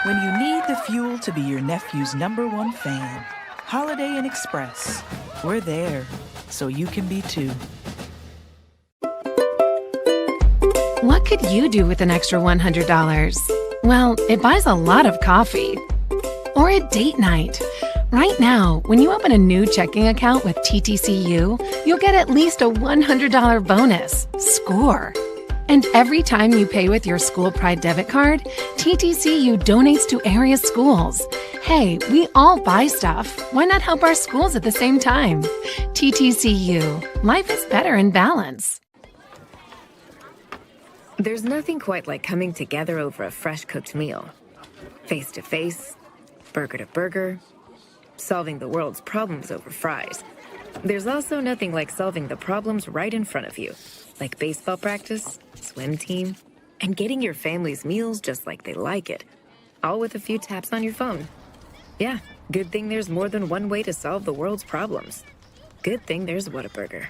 When you need the fuel to be your nephew's #1 fan, Holiday Inn Express. We're there, so you can be too. What could you do with an extra $100? Well, it buys a lot of coffee. Or a date night. Right now, when you open a new checking account with TTCU, you'll get at least a $100 bonus. Score! And every time you pay with your School Pride debit card, TTCU donates to area schools. Hey, we all buy stuff. Why not help our schools at the same time? TTCU. Life is better in balance. There's nothing quite like coming together over a fresh cooked meal. Face to face, burger to burger, solving the world's problems over fries. There's also nothing like solving the problems right in front of you, like baseball practice, swim team, and getting your family's meals just like they like it, all with a few taps on your phone. Yeah, good thing there's more than one way to solve the world's problems. Good thing there's Whataburger.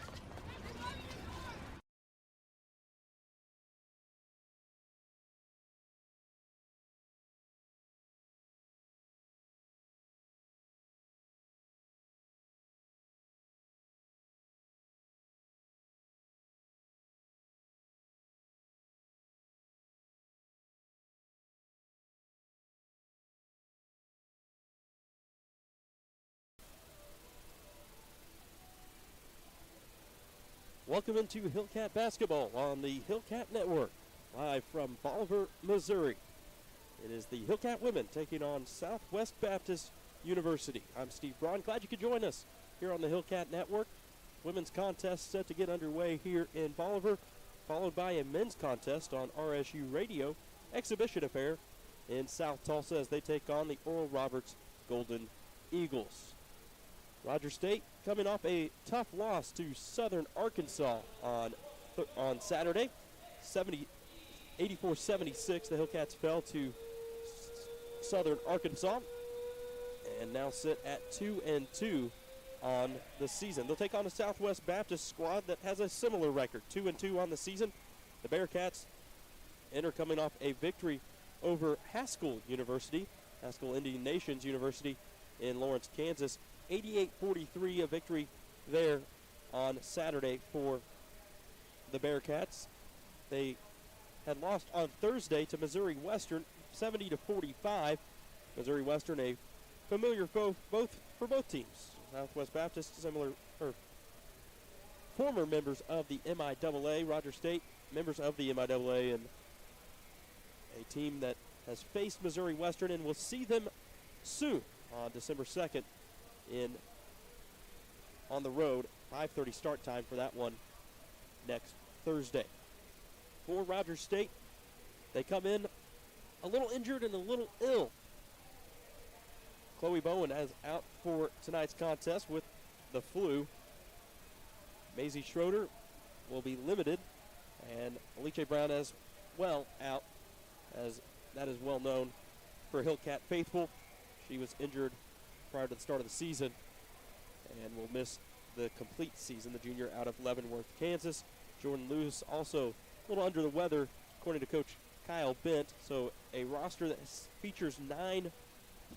Welcome into Hillcat Basketball on the Hillcat Network, live from Bolivar, Missouri. It is the Hillcat women taking on Southwest Baptist University. I'm Steve Braun. Glad you could join us here on the Hillcat Network. Women's contest set to get underway here in Bolivar, followed by a men's contest on RSU Radio, exhibition affair in South Tulsa as they take on the Oral Roberts Golden Eagles. Rogers State coming off a tough loss to Southern Arkansas on Saturday, 84-76. The Hillcats fell to Southern Arkansas and now sit at 2-2 on the season. They'll take on a Southwest Baptist squad that has a similar record, 2-2 on the season. The Bearcats enter coming off a victory over Haskell University, Haskell Indian Nations University in Lawrence, Kansas. 88-43, a victory there on Saturday for the Bearcats. They had lost on Thursday to Missouri Western, 70-45. Missouri Western, a familiar foe for both teams. Southwest Baptist, former members of the MIAA. Rogers State, members of the MIAA, and a team that has faced Missouri Western and will see them soon on December 2nd. On the road, 5:30 start time for that one next Thursday. For Rogers State, they come in a little injured and a little ill. Chloe Bowen is out for tonight's contest with the flu. Maisie Schroeder will be limited, and Alicia Brown as well out, as that is well known for Hillcat faithful. She was injured prior to the start of the season and will miss the complete season. The junior out of Leavenworth, Kansas. Jordan Lewis also a little under the weather, according to Coach Kyle Bent. So a roster that features 9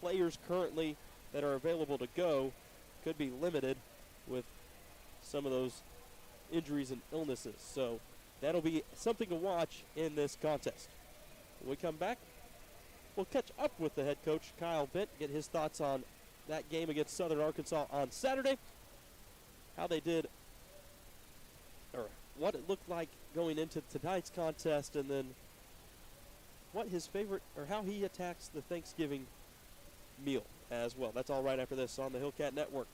players currently that are available to go could be limited with some of those injuries and illnesses. So that'll be something to watch in this contest. When we come back, we'll catch up with the head coach, Kyle Bent, get his thoughts on that game against Southern Arkansas on Saturday, how they did, or what it looked like going into tonight's contest, and then what his favorite, or how he attacks the Thanksgiving meal as well. That's all right after this on the Hillcat Network.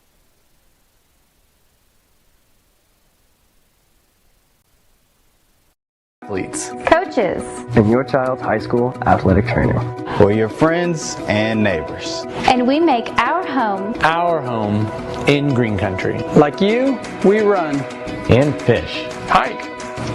Athletes, coaches, and your child's high school athletic trainer. For your friends and neighbors. And we make our home in green country. Like you, we run and fish, hike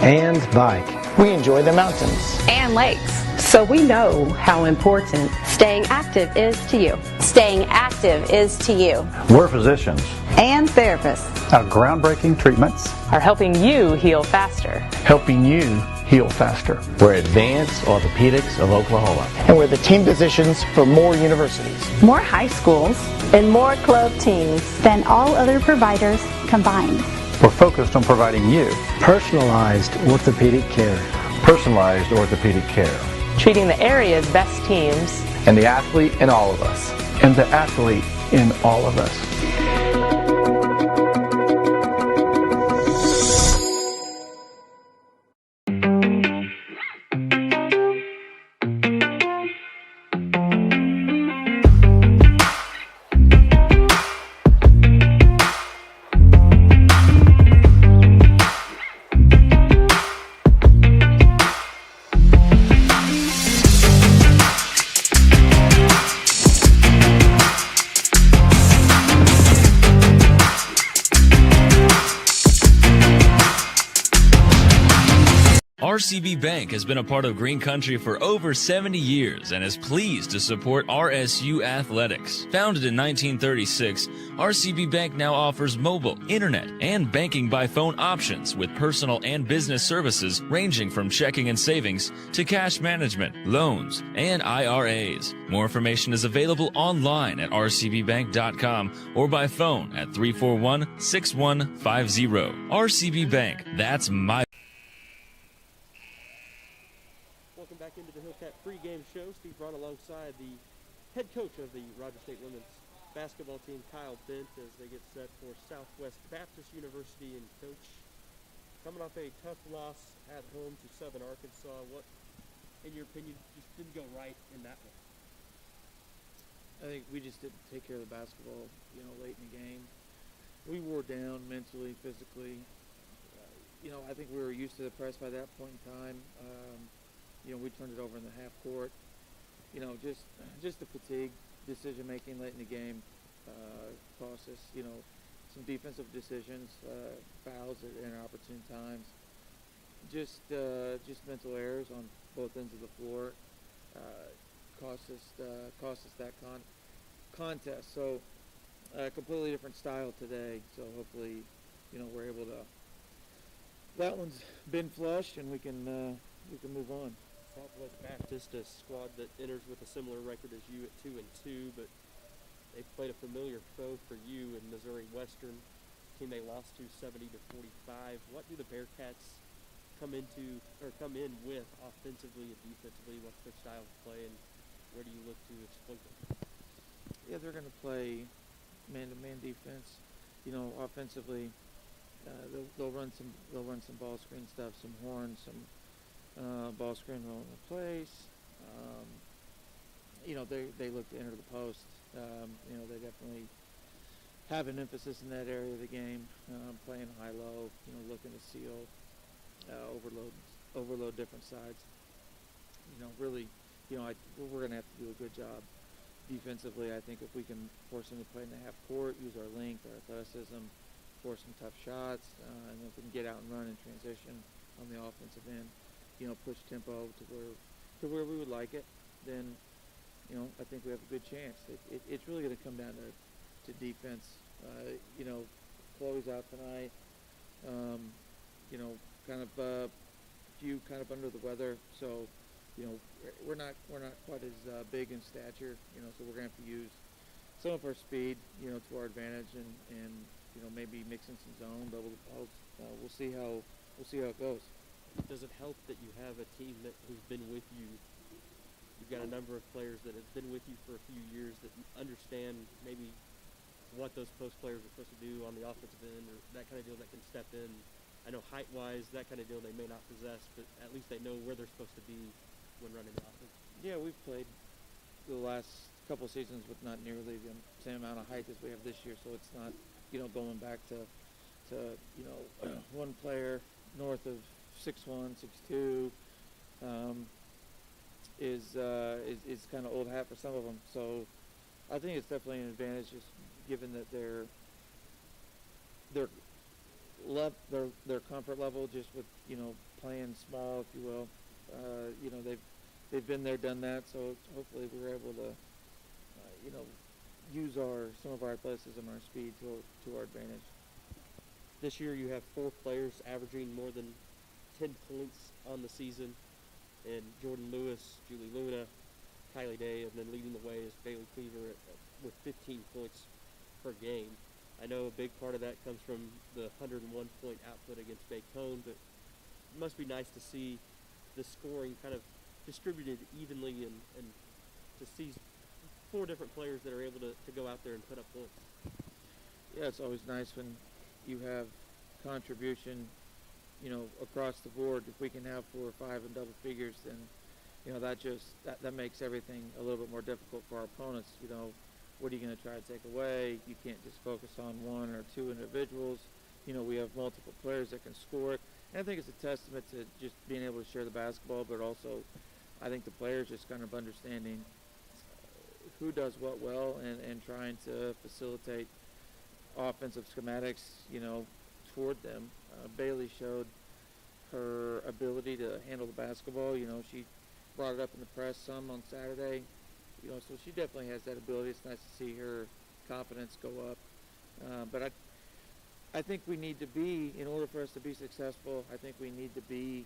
and bike. We enjoy the mountains and lakes. So we know how important staying active is to you. Staying active is to you. We're physicians and therapists. Our groundbreaking treatments are helping you heal faster, helping you heal faster. We're Advanced Orthopedics of Oklahoma. And we're the team physicians for more universities, more high schools, and more club teams than all other providers combined. We're focused on providing you personalized orthopedic care. Personalized orthopedic care. treating the area's best teams, And the athlete in all of us. and the athlete in all of us. RCB Bank has been a part of Green Country for over 70 years and is pleased to support RSU athletics. Founded in 1936, RCB Bank now offers mobile, internet, and banking by phone options with personal and business services ranging from checking and savings to cash management, loans, and IRAs. More information is available online at rcbbank.com or by phone at 341-6150. RCB Bank, that's my... Welcome back into the Hillcat pregame show. Steve Braun alongside the head coach of the Rogers State women's basketball team, Kyle Bent, as they get set for Southwest Baptist University. And Coach, coming off a tough loss at home to Southern Arkansas, what, in your opinion, just didn't go right in that one? I think we just didn't take care of the basketball, late in the game. We wore down mentally, physically. I think we were used to the press by that point in time. We turned it over in the half court. Just the fatigue, decision making late in the game cost us. Some defensive decisions, fouls at inopportune times. Just mental errors on both ends of the floor cost us that contest. So a completely different style today. So hopefully, we're able to. That one's been flushed, and we can move on. Southwest Baptist, a squad that enters with a similar record as you at 2-2, but they played a familiar foe for you in Missouri Western, a team they lost to 70-45. What do the Bearcats come in with offensively and defensively? What's their style of play, and where do you look to exploit them? Yeah, they're going to play man-to-man defense. Offensively, they'll run some ball screen stuff, some horns, some ball screen roll in place. They look to enter the post. They definitely have an emphasis in that area of the game, playing high-low, looking to seal, overload different sides. Really, we're going to have to do a good job defensively. I think if we can force them to play in the half court, use our length, our athleticism, force some tough shots, and if we can get out and run in transition on the offensive end, push tempo to where we would like it, then, I think we have a good chance. It's really going to come down to defense. Chloe's out tonight. Few kind of under the weather, so we're not quite as big in stature. So we're going to have to use some of our speed, to our advantage, and maybe mixing some zone, double the post. We'll see how it goes. Does it help that you have a team who's been with you? You've got a number of players that have been with you for a few years that understand maybe what those post players are supposed to do on the offensive end, or that kind of deal, that can step in. I know height-wise, that kind of deal they may not possess, but at least they know where they're supposed to be when running the offense. Yeah, we've played the last couple seasons with not nearly the same amount of height as we have this year, so it's not, going back to one player north of 6'1", 6'2", is kind of old hat for some of them. So I think it's definitely an advantage, just given that their comfort level, just with playing small, if you will. They've been there, done that. So hopefully we're able to use some of our athleticism, our speed to our advantage. This year you have 4 players averaging more than 10 points on the season. And Jordan Lewis, Julie Luna, Kylie Day, and then leading the way is Bailey Cleaver with 15 points per game. I know a big part of that comes from the 101-point output against Bacone, but it must be nice to see the scoring kind of distributed evenly and to see 4 different players that are able to go out there and put up points. Yeah, it's always nice when you have contribution, across the board. If we can have 4 or 5 in double figures, then, that makes everything a little bit more difficult for our opponents. What are you going to try to take away? You can't just focus on 1 or 2 individuals. We have multiple players that can score it. And I think it's a testament to just being able to share the basketball, but also I think the players just kind of understanding who does what well and trying to facilitate offensive schematics, toward them. Bailey showed her ability to handle the basketball. She brought it up in the press some on Saturday. So she definitely has that ability. It's nice to see her confidence go up. But I think we need to be, in order for us to be successful, I think we need to be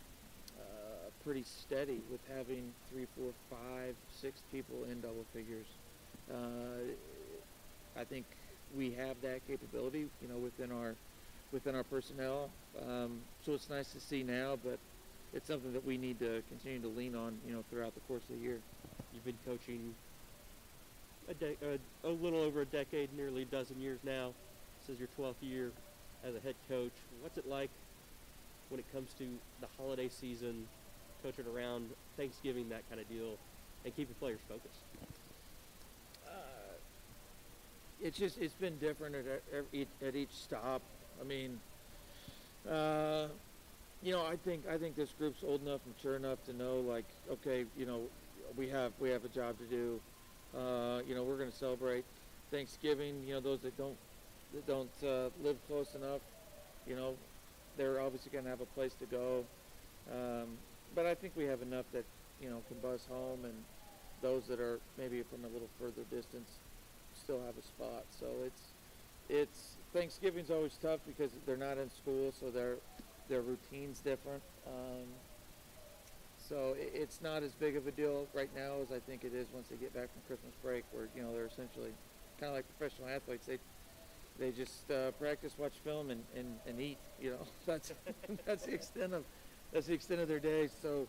pretty steady with having 3, 4, 5, 6 people in double figures. I think we have that capability, within our personnel. So it's nice to see now, but it's something that we need to continue to lean on, throughout the course of the year. You've been coaching a little over a decade, nearly a dozen years now. This is your 12th year as a head coach. What's it like when it comes to the holiday season, coaching around Thanksgiving, that kind of deal, and keeping players focused? It's been different at each stop. I mean, I think this group's old enough, mature enough to know, like, okay, we have a job to do. We're going to celebrate Thanksgiving. Those that don't live close enough, they're obviously going to have a place to go. But I think we have enough that can buzz home, and those that are maybe from a little further distance still have a spot. So it's Thanksgiving's always tough because they're not in school, so their routine's different. So it's not as big of a deal right now as I think it is once they get back from Christmas break, where they're essentially kind of like professional athletes. They just practice, watch film, and eat. That's the extent of their day. So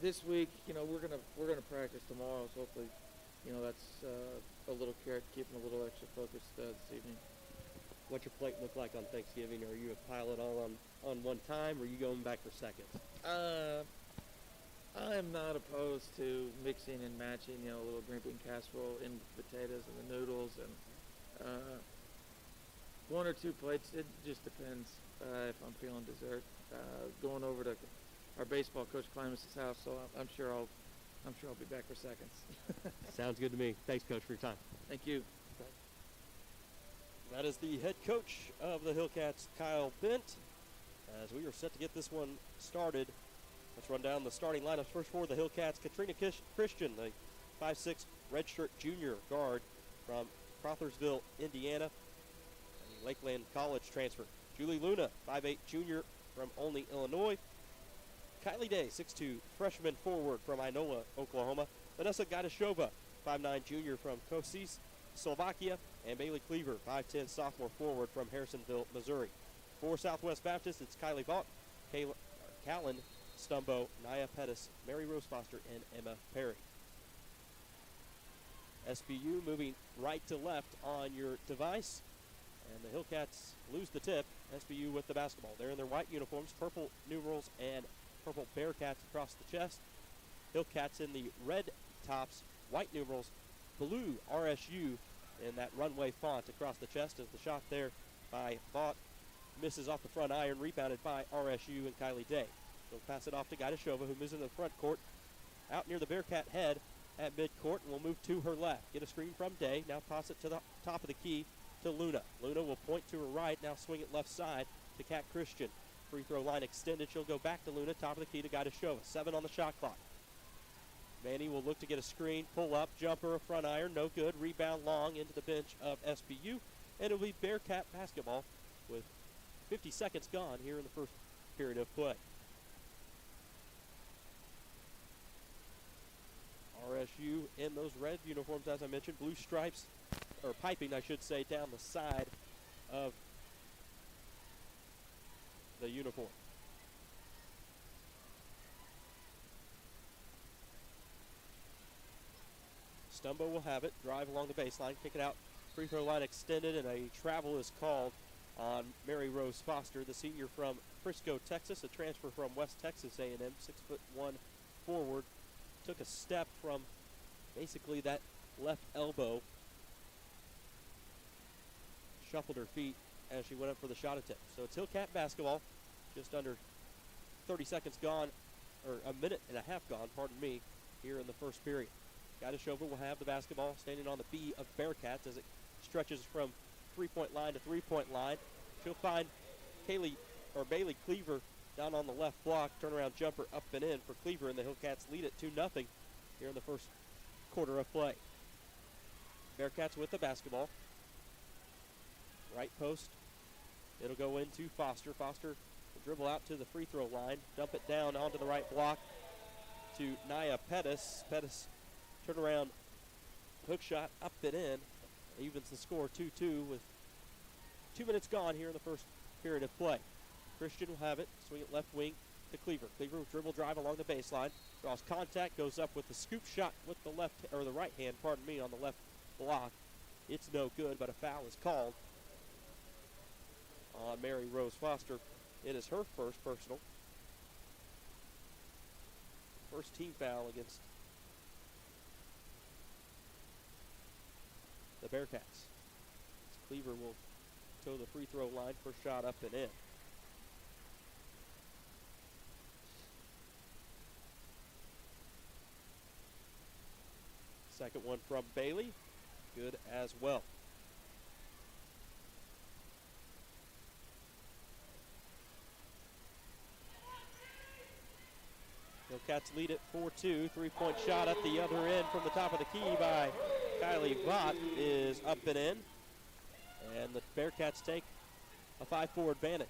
this week, we're gonna practice tomorrow. So hopefully, that's a little carrot, keep them a little extra focused this evening. What's your plate look like on Thanksgiving? Are you a pile it all on one time, or are you going back for seconds? I am not opposed to mixing and matching, a little green bean casserole in the potatoes and the noodles, and 1 or 2 plates. It just depends if I'm feeling dessert. Going over to our baseball coach Klimas's house, so I'm sure I'll be back for seconds. Sounds good to me. Thanks, Coach, for your time. Thank you. That is the head coach of the Hillcats, Kyle Bent. As we are set to get this one started, let's run down the starting lineups. First for the Hillcats, Katrina Christian, the 5'6" redshirt junior guard from Crawfordsville, Indiana, and Lakeland College transfer. Julie Luna, 5'8" junior from Olney, Illinois. Kylie Day, 6'2", freshman forward from Inola, Oklahoma. Vanessa Gadashova, 5'9" junior from Košice, Slovakia. And Bailey Cleaver, 5'10", sophomore forward from Harrisonville, Missouri. For Southwest Baptist, it's Kylie Vaught, Callan Stumbo, Naya Pettis, Mary Rose Foster, and Emma Perry. SBU moving right to left on your device. And the Hillcats lose the tip. SBU with the basketball. They're in their white uniforms, purple numerals, and purple Bearcats across the chest. Hillcats in the red tops, white numerals, blue RSU in that runway font across the chest. As the shot there by Vaught misses off the front iron, rebounded by RSU and Kylie Day. They'll pass it off to Gadashova, who moves into the front court, out near the Bearcat head at midcourt, and will move to her left. Get a screen from Day, now toss it to the top of the key to Luna. Luna will point to her right, now swing it left side to Kat Christian. Free throw line extended, she'll go back to Luna, top of the key to Gadashova. 7 on the shot clock. Manny will look to get a screen, pull up, jumper, a front iron, no good. Rebound long into the bench of SBU, and it'll be Bearcat basketball with 50 seconds gone here in the first period of play. RSU in those red uniforms, as I mentioned, blue stripes, or piping, I should say, down the side of the uniform. Stumbo will have it, drive along the baseline, kick it out, free throw line extended, and a travel is called on Mary Rose Foster, the senior from Frisco, Texas, a transfer from West Texas A&M, 6'1" forward. Took a step from basically that left elbow, shuffled her feet as she went up for the shot attempt. So it's Hillcat basketball, just under 30 seconds gone, or a minute and a half gone, pardon me, here in the first period. Gajdashova will have the basketball standing on the B of Bearcats as it stretches from three-point line to three-point line. She'll find Bailey Cleaver down on the left block, turnaround jumper up and in for Cleaver, and the Hillcats lead it 2-0 here in the first quarter of play. Bearcats with the basketball. Right post. It'll go into Foster. Foster will dribble out to the free throw line, dump it down onto the right block to Naya Pettis. Pettis turnaround hook shot up and in. Evens the score 2-2 with 2 minutes gone here in the first period of play. Christian will have it, swing it left wing to Cleaver. Cleaver will dribble drive along the baseline, draws contact, goes up with the scoop shot with the the right hand, on the left block. It's no good, but a foul is called on Mary Rose Foster. It is her first personal. First team foul against the Bearcats. Cleaver will toe the free throw line, first shot up and in. Second one from Bailey, good as well. Hillcats lead it 4-2. Three-point shot at the other end from the top of the key by Kylie Vaught is up and in. And the Bearcats take a 5-4 advantage.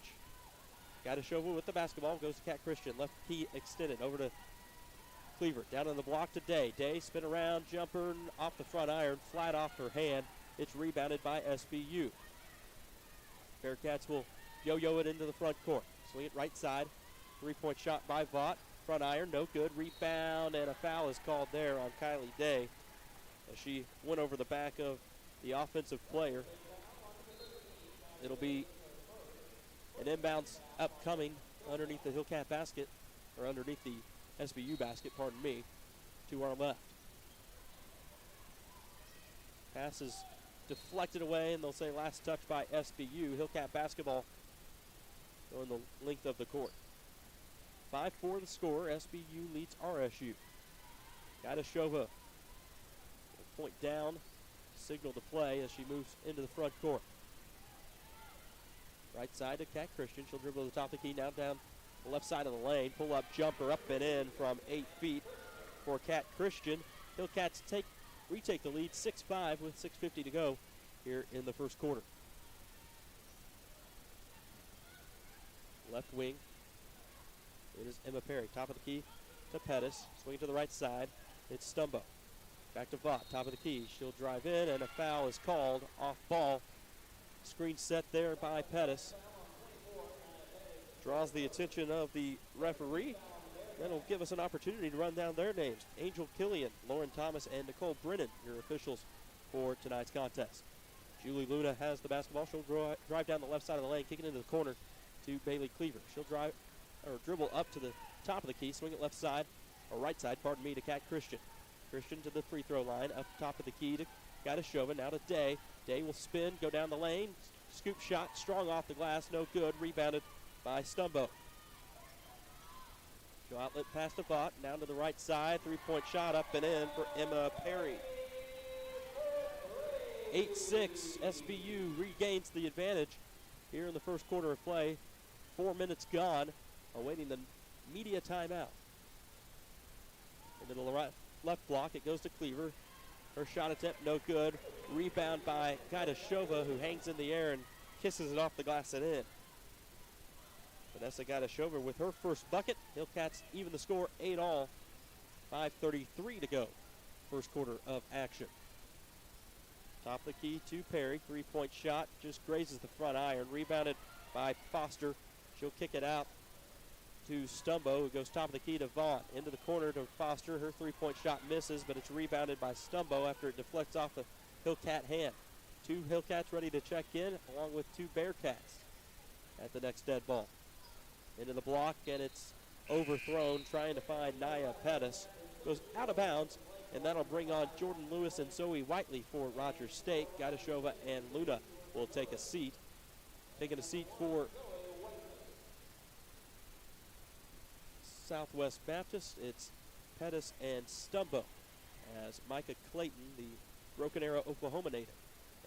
Gajdashova with the basketball, goes to Kat Christian. Left key extended over to Cleaver. Down on the block to Day. Day spin around, jumper off the front iron, flat off her hand. It's rebounded by SBU. Bearcats will yo-yo it into the front court. Swing it right side. Three-point shot by Vaught. Front iron, no good. Rebound, and a foul is called there on Kylie Day as she went over the back of the offensive player. It'll be an inbounds upcoming underneath the Hillcat basket, or underneath the SBU basket, pardon me, to our left. Pass is deflected away, and they'll say last touch by SBU. Hillcat basketball going the length of the court. 5-4 the score. SBU leads RSU. Gajdashova point down, signal to play as she moves into the front court. Right side to Kat Christian. She'll dribble to the top of the key, now down the left side of the lane. Pull up jumper up and in from 8 feet for Kat Christian. Hillcats retake the lead 6-5 with 6:50 to go here in the first quarter. Left wing. It is Emma Perry. Top of the key to Pettis. Swing to the right side. It's Stumbo. Back to Vaught. Top of the key. She'll drive in, and a foul is called off ball. Screen set there by Pettis. Draws the attention of the referee. That'll give us an opportunity to run down their names. Angel Killian, Lauren Thomas, and Nicole Brennan, your officials for tonight's contest. Julie Luna has the basketball. She'll drive down the left side of the lane, kick it into the corner to Bailey Cleaver. She'll dribble up to the top of the key, swing it left side, or right side, pardon me, to Kat Christian. Christian to the free throw line, up top of the key to Gajdashova, now to Day. Day will spin, go down the lane, scoop shot, strong off the glass, no good, rebounded by Stumbo. Show outlet pass to Vaught, down to the right side, three-point shot up and in for Emma Perry. 8-6, SBU regains the advantage here in the first quarter of play. 4 minutes gone, awaiting the media timeout. Into the left block, it goes to Cleaver. Her shot attempt, no good. Rebound by Gajdashova, who hangs in the air and kisses it off the glass and in. Vanessa Gadashova with her first bucket. Hillcats even the score 8-all. 5:33 to go. First quarter of action. Top of the key to Perry. Three-point shot just grazes the front iron. Rebounded by Foster. She'll kick it out to Stumbo, who goes top of the key to Vaughn. Into the corner to Foster. Her three-point shot misses, but it's rebounded by Stumbo after it deflects off the Hillcat hand. Two Hillcats ready to check in, along with two Bearcats at the next dead ball. Into the block, and it's overthrown, trying to find Naya Pettis. Goes out of bounds, and that'll bring on Jordan Lewis and Zoe Whiteley for Rogers State. Gadashova and Luna will take a seat. Taking a seat for Southwest Baptist, it's Pettis and Stumbo, as Micah Clayton, the Broken Arrow, Oklahoma native,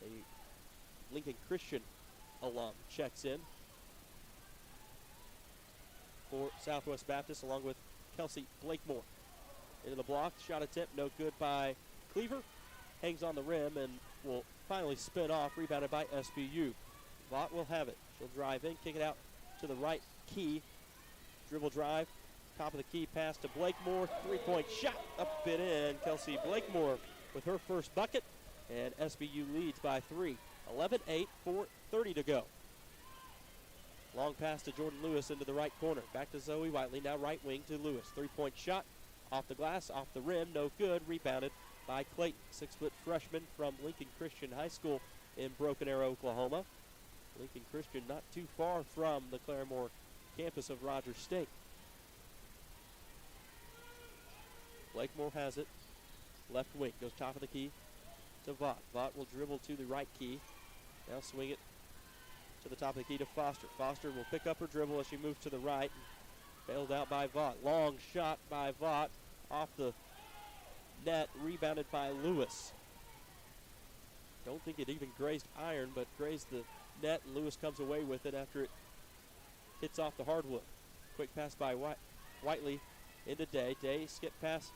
a Lincoln Christian alum, checks in for Southwest Baptist, along with Kelsey Blakemore. Into the block, shot attempt, no good by Cleaver. Hangs on the rim and will finally spin off, rebounded by SBU. Vaught will have it. She'll drive in, kick it out to the right key. Dribble drive, top of the key pass to Blakemore. Three-point shot, up and in. Kelsey Blakemore with her first bucket, and SBU leads by 3. 11-8, 4:30 to go. Long pass to Jordan Lewis into the right corner. Back to Zoe Whiteley, now right wing to Lewis. Three-point shot, off the glass, off the rim, no good. Rebounded by Clayton, 6-foot freshman from Lincoln Christian High School in Broken Arrow, Oklahoma. Lincoln Christian not too far from the Claremore campus of Rogers State. Blakemore has it. Left wing, goes top of the key to Vaught. Vaught will dribble to the right key. Now swing it to the top of the key to Foster. Foster will pick up her dribble as she moves to the right. Bailed out by Vaught. Long shot by Vaught off the net, rebounded by Lewis. Don't think it even grazed iron, but grazed the net, and Lewis comes away with it after it hits off the hardwood. Quick pass by Whiteley into Day. Day skip pass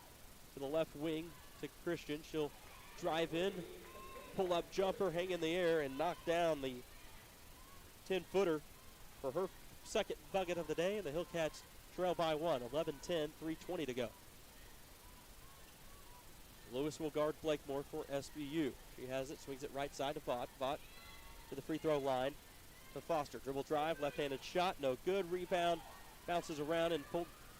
to the left wing to Christian. She'll drive in, pull up jumper, hang in the air, and knock down the 10-footer for her second bucket of the day, and the Hillcats trail by 1. 11-10, 3:20 to go. Lewis will guard Blakemore for SBU. She has it, swings it right side to Vaught. Vaught to the free throw line to Foster. Dribble drive, left-handed shot, no good. Rebound, bounces around and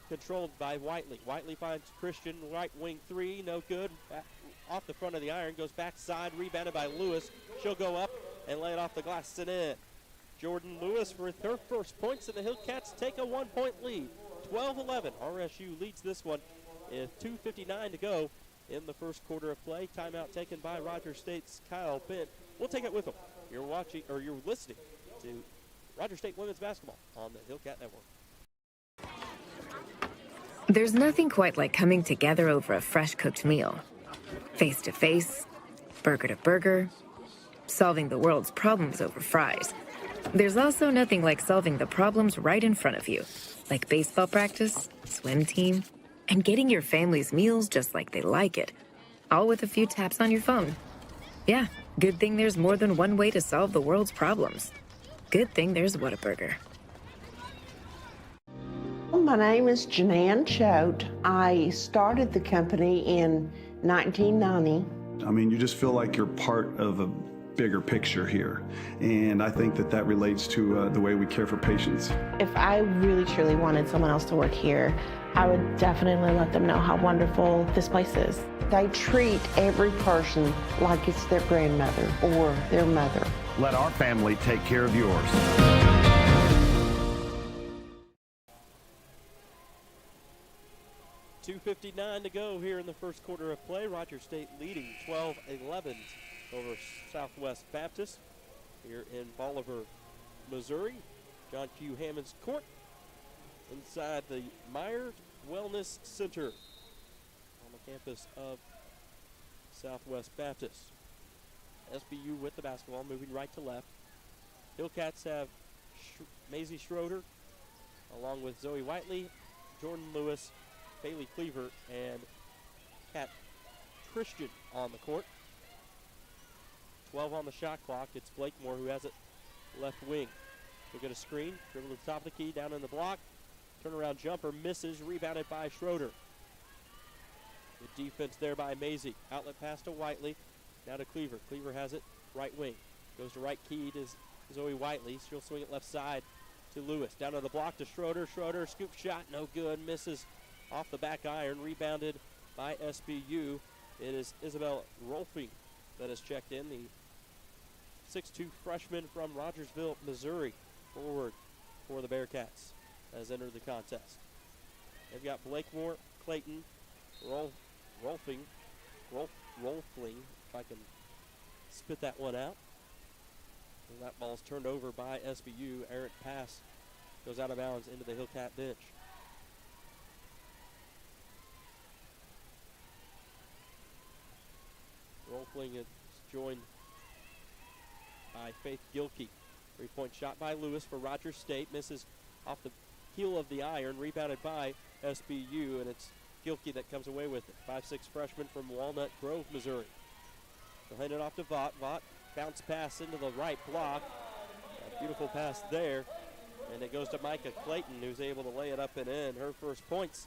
controlled by Whiteley. Whiteley finds Christian, right wing three, no good. Back, off the front of the iron, goes backside, rebounded by Lewis. She'll go up and lay it off the glass and in. Jordan Lewis with her first points, and the Hillcats take a 1-point lead. 12-11. RSU leads this one with 2:59 to go in the first quarter of play. Timeout taken by Rogers State's Kyle Bent. We'll take it with them. You're listening to Rogers State women's basketball on the Hillcat Network. There's nothing quite like coming together over a fresh cooked meal. Face to face, burger to burger, solving the world's problems over fries. There's also nothing like solving the problems right in front of you, like baseball practice, swim team, and getting your family's meals just like they like it, all with a few taps on your phone. Yeah, good thing there's more than one way to solve the world's problems. Good thing there's Whataburger. My name is Janan Choate. I started the company in 1990. I mean, you just feel like you're part of a bigger picture here. And I think that relates to the way we care for patients. If I really truly wanted someone else to work here, I would definitely let them know how wonderful this place is. They treat every person like it's their grandmother or their mother. Let our family take care of yours. .259 to go here in the first quarter of play. Rogers State leading 12-11 over Southwest Baptist here in Bolivar, Missouri. John Q. Hammond's court inside the Meyer Wellness Center on the campus of Southwest Baptist. SBU with the basketball, moving right to left. Hillcats have Maisie Schroeder along with Zoe Whiteley, Jordan Lewis, Bailey Cleaver, and Kat Christian on the court. 12 on the shot clock. It's Blakemore who has it left wing. She'll get a screen, dribble to the top of the key, down in the block. Turnaround jumper misses, rebounded by Schroeder. Good defense there by Maisie. Outlet pass to Whiteley. Now to Cleaver. Cleaver has it right wing. Goes to right key to Zoe Whiteley. She'll swing it left side to Lewis. Down to the block to Schroeder. Schroeder, scoop shot, no good. Misses off the back iron. Rebounded by SBU. It is Isabel Rolfing that has checked in. The 6'2 freshman from Rogersville, Missouri. Forward for the Bearcats has entered the contest. They've got Blakemore, Clayton, Rolfing, if I can spit that one out. And that ball's turned over by SBU. Errant pass goes out of bounds into the Hillcat bench. Rolfing is joined by Faith Gilkey. 3-point shot by Lewis for Rogers State. Misses off the heel of the iron. Rebounded by SBU, and it's Gilkey that comes away with it. 5'6 freshman from Walnut Grove, Missouri. They'll hand it off to Vaught. Vaught bounce pass into the right block. A beautiful pass there. And it goes to Micah Clayton, who's able to lay it up and in. Her first points.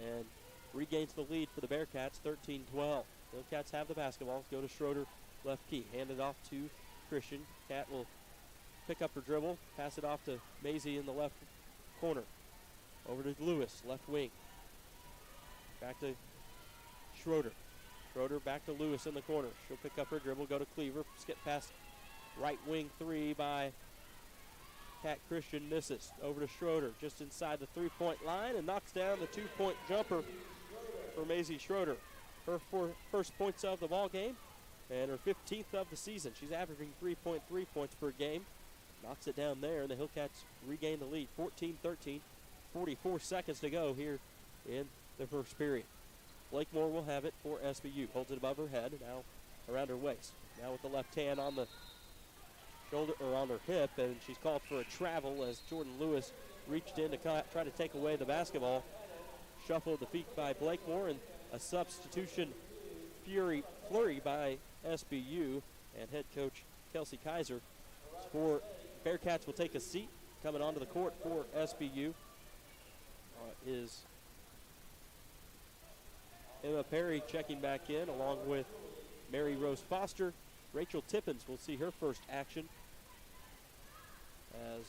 And regains the lead for the Bearcats, 13-12. Bearcats have the basketball. Go to Schroeder, left key. Hand it off to Christian. Cat will pick up her dribble. Pass it off to Maisie in the left corner. Over to Lewis, left wing. Back to Schroeder. Schroeder back to Lewis in the corner. She'll pick up her dribble, go to Cleaver. Skip past right wing three by Kat Christian, misses. Over to Schroeder, just inside the 3-point line, and knocks down the 2-point jumper for Maisie Schroeder. Her first points of the ball game and her 15th of the season. She's averaging 3.3 points per game. Knocks it down there, and the Hillcats regain the lead. 14-13, 44 seconds to go here in the first period. Blakemore will have it for SBU. Holds it above her head, now around her waist. Now with the left hand on the shoulder, or on her hip, and she's called for a travel as Jordan Lewis reached in to try to take away the basketball. Shuffled the feet by Blakemore, and a substitution flurry by SBU, and head coach Kelsey Kaiser for Bearcats will take a seat. Coming onto the court for SBU is Emma Perry checking back in, along with Mary Rose Foster. Rachel Tippins will see her first action as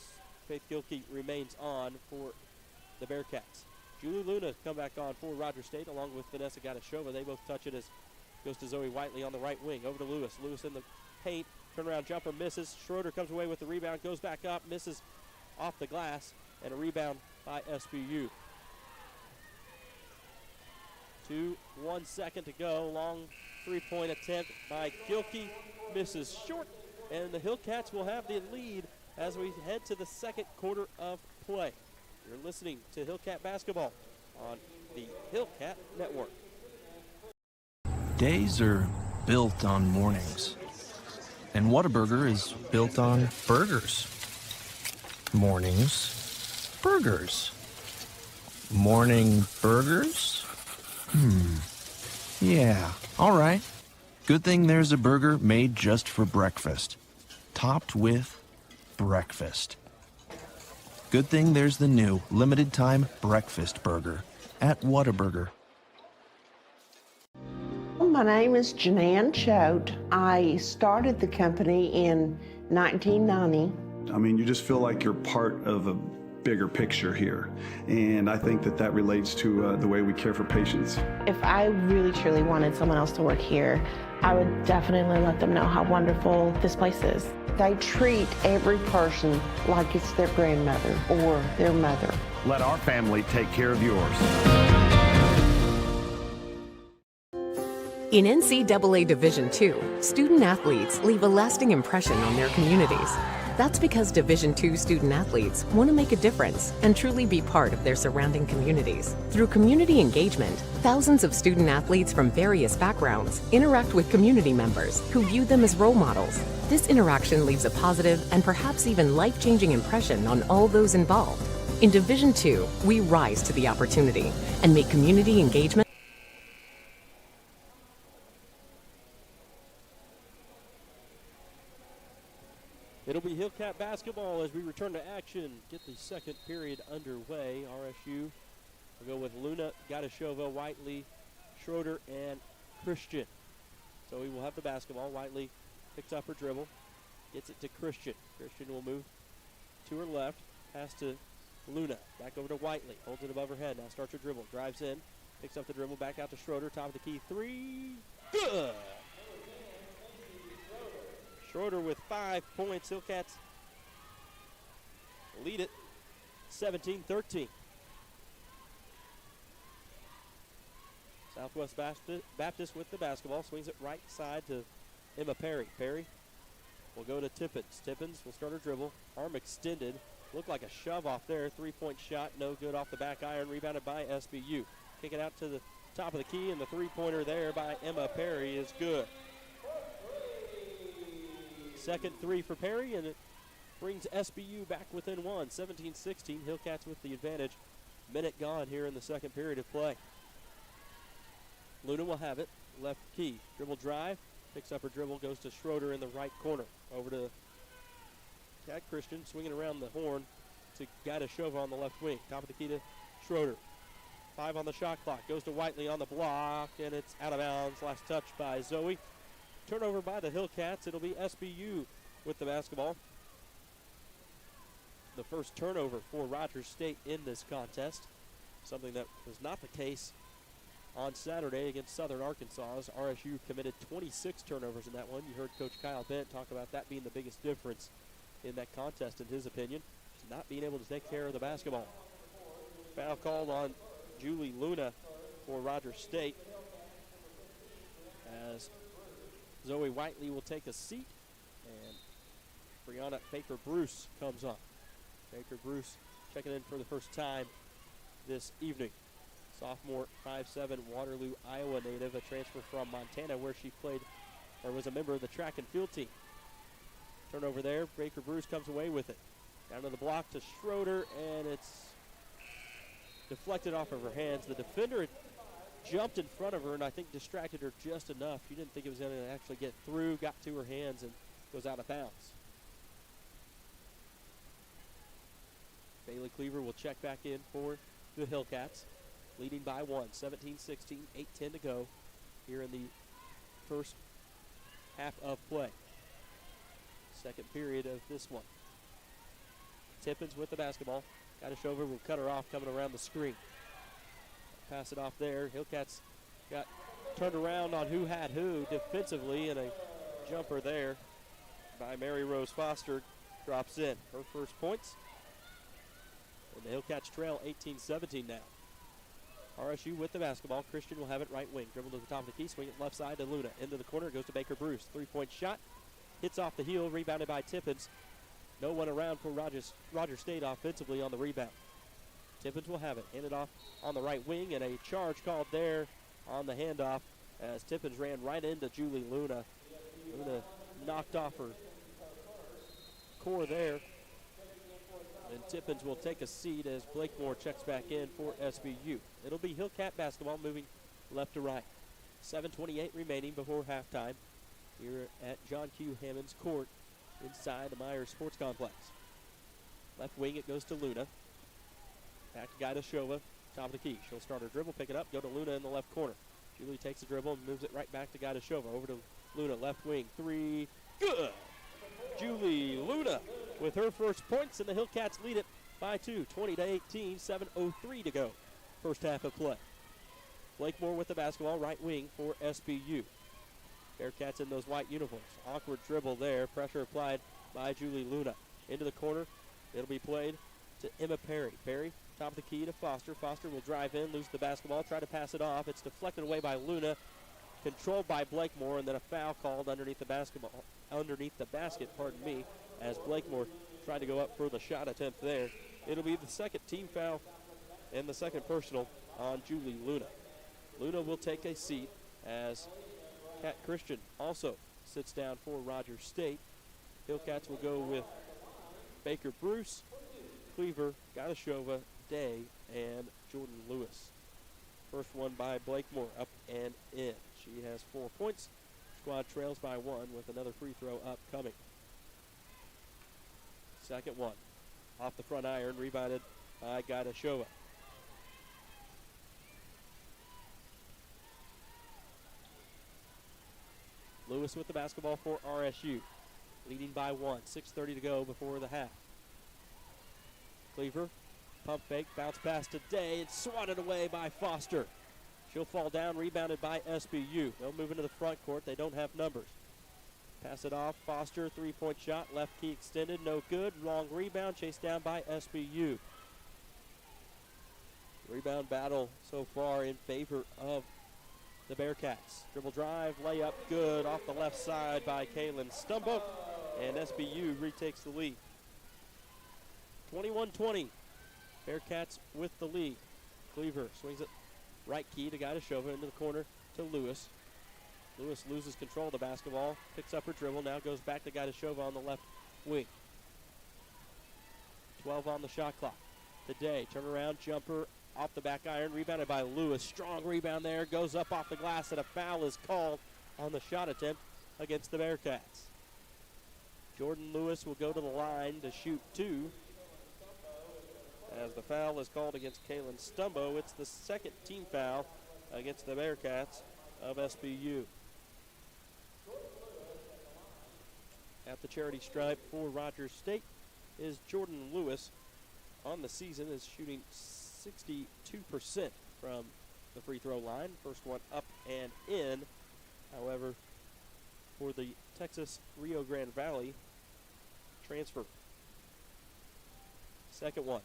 Faith Gilkey remains on for the Bearcats. Julie Luna come back on for Rogers State, along with Vanessa Gatashova. They both touch it as goes to Zoe Whiteley on the right wing. Over to Lewis. Lewis in the paint. Turnaround jumper misses. Schroeder comes away with the rebound, goes back up, misses off the glass, and a rebound by SBU. 1 second to go. Long 3-point attempt by Gilkey. Misses short, and the Hillcats will have the lead as we head to the second quarter of play. You're listening to Hillcat Basketball on the Hillcat Network. Days are built on mornings, and Whataburger is built on burgers. Mornings, burgers. Morning burgers? Yeah, all right. Good thing there's a burger made just for breakfast, topped with breakfast. Good thing there's the new limited-time breakfast burger at Whataburger. My name is Janann Choate. I started the company in 1990. I mean, you just feel like you're part of a bigger picture here. And I think that relates to the way we care for patients. If I really truly wanted someone else to work here, I would definitely let them know how wonderful this place is. They treat every person like it's their grandmother or their mother. Let our family take care of yours. In NCAA Division II, student-athletes leave a lasting impression on their communities. That's because Division II student-athletes want to make a difference and truly be part of their surrounding communities. Through community engagement, thousands of student-athletes from various backgrounds interact with community members who view them as role models. This interaction leaves a positive and perhaps even life-changing impression on all those involved. In Division II, we rise to the opportunity and make community engagement. It'll be be Hillcat basketball as we return to action. Get the second period underway. RSU will go with Luna, Gadashova, Whiteley, Schroeder, and Christian. So we will have the basketball. Whiteley picks up her dribble, gets it to Christian. Christian will move to her left, pass to Luna, back over to Whiteley, holds it above her head, now starts her dribble, drives in, picks up the dribble, back out to Schroeder, top of the key, three, good! Schroeder with 5 points. Hillcats lead it 17-13. Southwest Baptist with the basketball, swings it right side to Emma Perry. Perry will go to Tippins. Tippins will start her dribble, arm extended, looked like a shove off there, 3-point shot, no good off the back iron, rebounded by SBU. Kick it out to the top of the key, and the three-pointer there by Emma Perry is good. Second three for Perry, and it brings SBU back within one, 17-16. Hillcats with the advantage. Minute gone here in the second period of play. Luna will have it, left key, dribble drive, picks up her dribble, goes to Schroeder in the right corner. Over to Kat Christian, swinging around the horn to Gadashova on the left wing. Top of the key to Schroeder. 5 on the shot clock, goes to Whiteley on the block, and it's out of bounds. Last touch by Zoe. Turnover by the Hillcats. It'll be SBU with the basketball. The first turnover for Rogers State in this contest. Something that was not the case on Saturday against Southern Arkansas. As RSU committed 26 turnovers in that one. You heard Coach Kyle Bent talk about that being the biggest difference in that contest, in his opinion. Not being able to take care of the basketball. Foul called on Julie Luna for Rogers State, as Zoe Whiteley will take a seat, and Brianna Baker-Bruce comes on. Baker-Bruce checking in for the first time this evening. Sophomore, 5'7", Waterloo, Iowa native, a transfer from Montana where she played or was a member of the track and field team. Turnover there, Baker-Bruce comes away with it. Down to the block to Schroeder, and it's deflected off of her hands. The defender had jumped in front of her and I think distracted her just enough. She didn't think it was going to actually get through, got to her hands, and goes out of bounds. Bailey Cleaver will check back in for the Hillcats, leading by 1, 17-16, 8:10 to go here in the first half of play. Second period of this one. Tippins with the basketball. Gadashova will cut her off coming around the screen. Pass it off there. Hillcats got turned around on who had who defensively, and a jumper there by Mary Rose Foster drops in. Her first points. And the Hillcats trail 18-17 now. RSU with the basketball. Christian will have it right wing. Dribble to the top of the key. Swing it left side to Luna. Into the corner. Goes to Baker-Bruce. 3-point shot. Hits off the heel. Rebounded by Tippins. No one around for Rogers State offensively on the rebound. Tippins will have it. Handed off on the right wing, and a charge called there on the handoff as Tippins ran right into Julie Luna. Luna knocked off her core there. And Tippins will take a seat as Blakemore checks back in for SBU. It'll be Hillcat basketball moving left to right. 7:28 remaining before halftime here at John Q. Hammond's court inside the Myers Sports Complex. Left wing, it goes to Luna. Back to Gadashova, top of the key. She'll start her dribble, pick it up, go to Luna in the left corner. Julie takes the dribble and moves it right back to Gadashova. Over to Luna, left wing, three, good! Julie Luna with her first points, and the Hillcats lead it by 2, 20-18, 7:03 to go. First half of play. Blakemore with the basketball, right wing for SBU. Bearcats in those white uniforms. Awkward dribble there. Pressure applied by Julie Luna. Into the corner. It'll be played to Emma Perry. Perry, top of the key to Foster. Foster will drive in, lose the basketball, try to pass it off. It's deflected away by Luna. Controlled by Blakemore, and then a foul called underneath the basket, as Blakemore tried to go up for the shot attempt there. It'll be the second team foul and the second personal on Julie Luna. Luna will take a seat as Kat Christian also sits down for Rogers State. Hillcats will go with Baker-Bruce, Cleaver, Gadashova, Day, and Jordan Lewis. First one by Blakemore, up and in. She has 4 points. Squad trails by 1 with another free throw upcoming. Second one. Off the front iron, rebounded by Gaidashova. Lewis with the basketball for RSU. Leading by 1. 6:30 to go before the half. Cleaver, pump fake, bounce pass to Day. It's swatted away by Foster. She'll fall down, rebounded by SBU. They'll move into the front court. They don't have numbers. Pass it off. Foster, three-point shot. Left key extended. No good. Long rebound. Chased down by SBU. Rebound battle so far in favor of the Bearcats. Dribble drive. Layup. Good. Off the left side by Kaylin Stumbo. And SBU retakes the lead. 21-20. Bearcats with the lead. Cleaver swings it right key to Gaidashova into the corner to Lewis. Lewis loses control of the basketball, picks up her dribble, now goes back to Gaidashova on the left wing. 12 on the shot clock. Today, turnaround jumper off the back iron, rebounded by Lewis. Strong rebound there, goes up off the glass, and a foul is called on the shot attempt against the Bearcats. Jordan Lewis will go to the line to shoot 2. As the foul is called against Kaylin Stumbo, it's the second team foul against the Bearcats of SBU. At the charity stripe for Rogers State is Jordan Lewis. On the season is shooting 62% from the free throw line. First one up and in. However, for the Texas Rio Grande Valley transfer. Second one.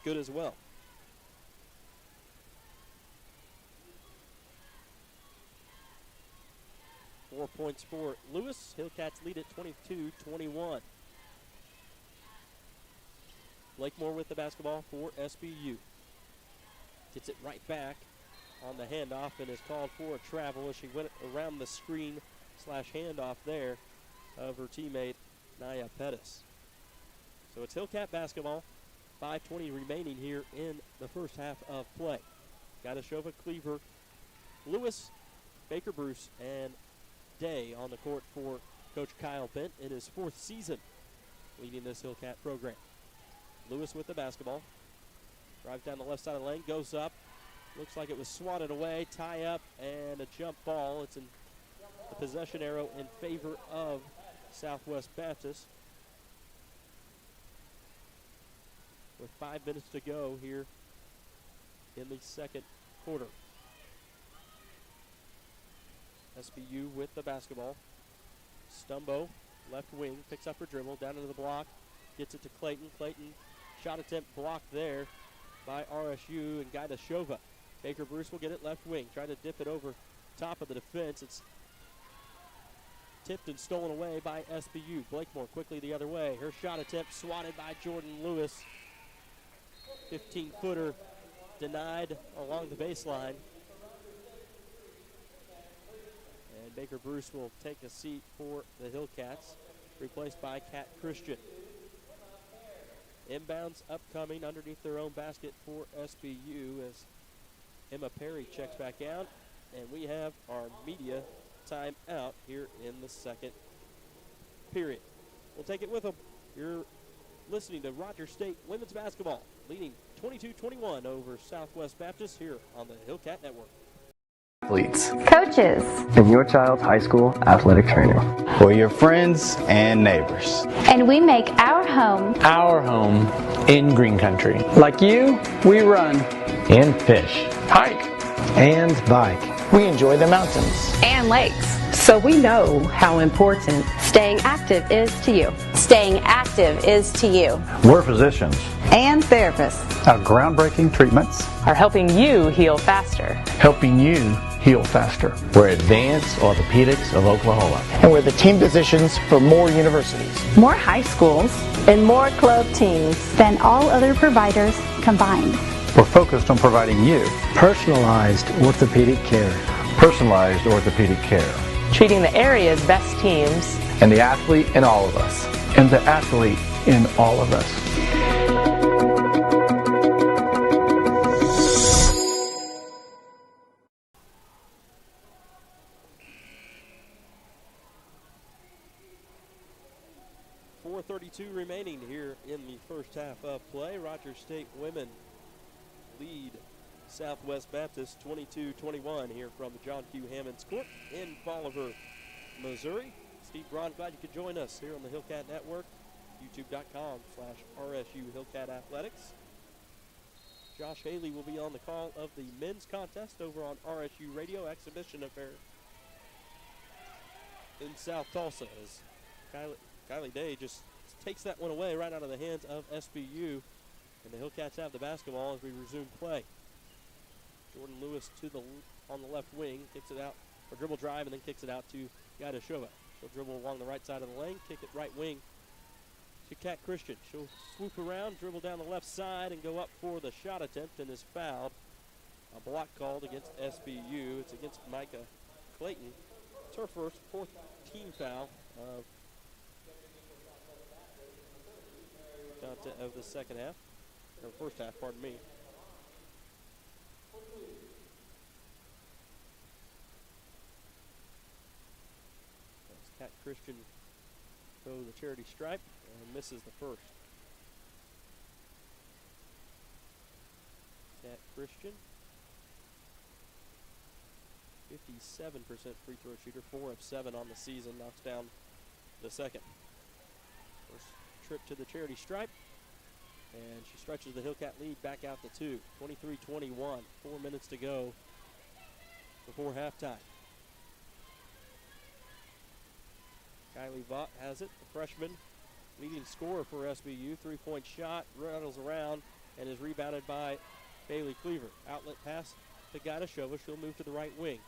Good as well. Four points for Lewis. Hillcats lead at 22-21. Blakemore with the basketball for SBU. Gets it right back on the handoff and is called for a travel as she went around the screen / handoff there of her teammate Naya Pettis. So it's Hillcat basketball. 5:20 remaining here in the first half of play. Gaidashova, Cleaver, Lewis, Baker Bruce, and Day on the court for Coach Kyle Bent in his 4th season leading this Hillcat program. Lewis with the basketball. Drives down the left side of the lane, goes up. Looks like it was swatted away. Tie up and a jump ball. It's in the possession arrow in favor of Southwest Baptist. With 5 minutes to go here in the second quarter. SBU with the basketball. Stumbo, left wing, picks up her dribble, down into the block, gets it to Clayton. Clayton, shot attempt blocked there by RSU and Gaidashova. Baker Bruce will get it left wing, try to dip it over top of the defense. It's tipped and stolen away by SBU. Blakemore quickly the other way. Her shot attempt swatted by Jordan Lewis. 15-footer denied along the baseline. And Baker Bruce will take a seat for the Hillcats, replaced by Kat Christian. Inbounds upcoming underneath their own basket for SBU as Emma Perry checks back out. And we have our media time out here in the second period. We'll take it with them. You're listening to Rogers State women's basketball, leading 22-21 over Southwest Baptist here on the Hillcat Network. Athletes. Coaches. And your child's high school athletic trainer. For your friends and neighbors. And we make our home in Green Country. Like you, we run and fish, hike, and bike. We enjoy the mountains and lakes. So we know how important staying active is to you. Staying active is to you. We're physicians and therapists. Our groundbreaking treatments are helping you heal faster. Helping you heal faster. We're Advanced Orthopedics of Oklahoma. And we're the team physicians for more universities, more high schools, and more club teams than all other providers combined. We're focused on providing you personalized orthopedic care. Personalized orthopedic care. Treating the area's best teams. And the athlete in all of us. And the athlete in all of us. 2:52 remaining here in the first half of play. Rogers State women lead Southwest Baptist 22-21 here from the John Q. Hammonds Court in Bolivar, Missouri. Steve Braun, glad you could join us here on the Hillcat Network, youtube.com/RSU Hillcat Athletics. Josh Haley will be on the call of the men's contest over on RSU Radio, exhibition affair in South Tulsa, as Kylie Day just takes that one away right out of the hands of SBU, and the Hillcats have the basketball as we resume play. Jordan Lewis on the left wing, kicks it out, or dribble drive, and then kicks it out to Gaidashova. She'll dribble along the right side of the lane, kick it right wing to Kat Christian. She'll swoop around, dribble down the left side, and go up for the shot attempt, and is fouled. A block called against SBU. It's against Micah Clayton. It's her fourth team foul of the second half, or first half, pardon me. Kat Christian go to the charity stripe and misses the first. Kat Christian, 57% free throw shooter, 4 of 7 on the season, knocks down the second. First trip to the charity stripe, and she stretches the Hillcat lead back out to 2. 23-21, 4 minutes to go before halftime. Kylie Vaught has it, the freshman, leading scorer for SBU. 3-point shot, rattles around, and is rebounded by Bailey Cleaver. Outlet pass to Gaidashova. She'll move to the right wing.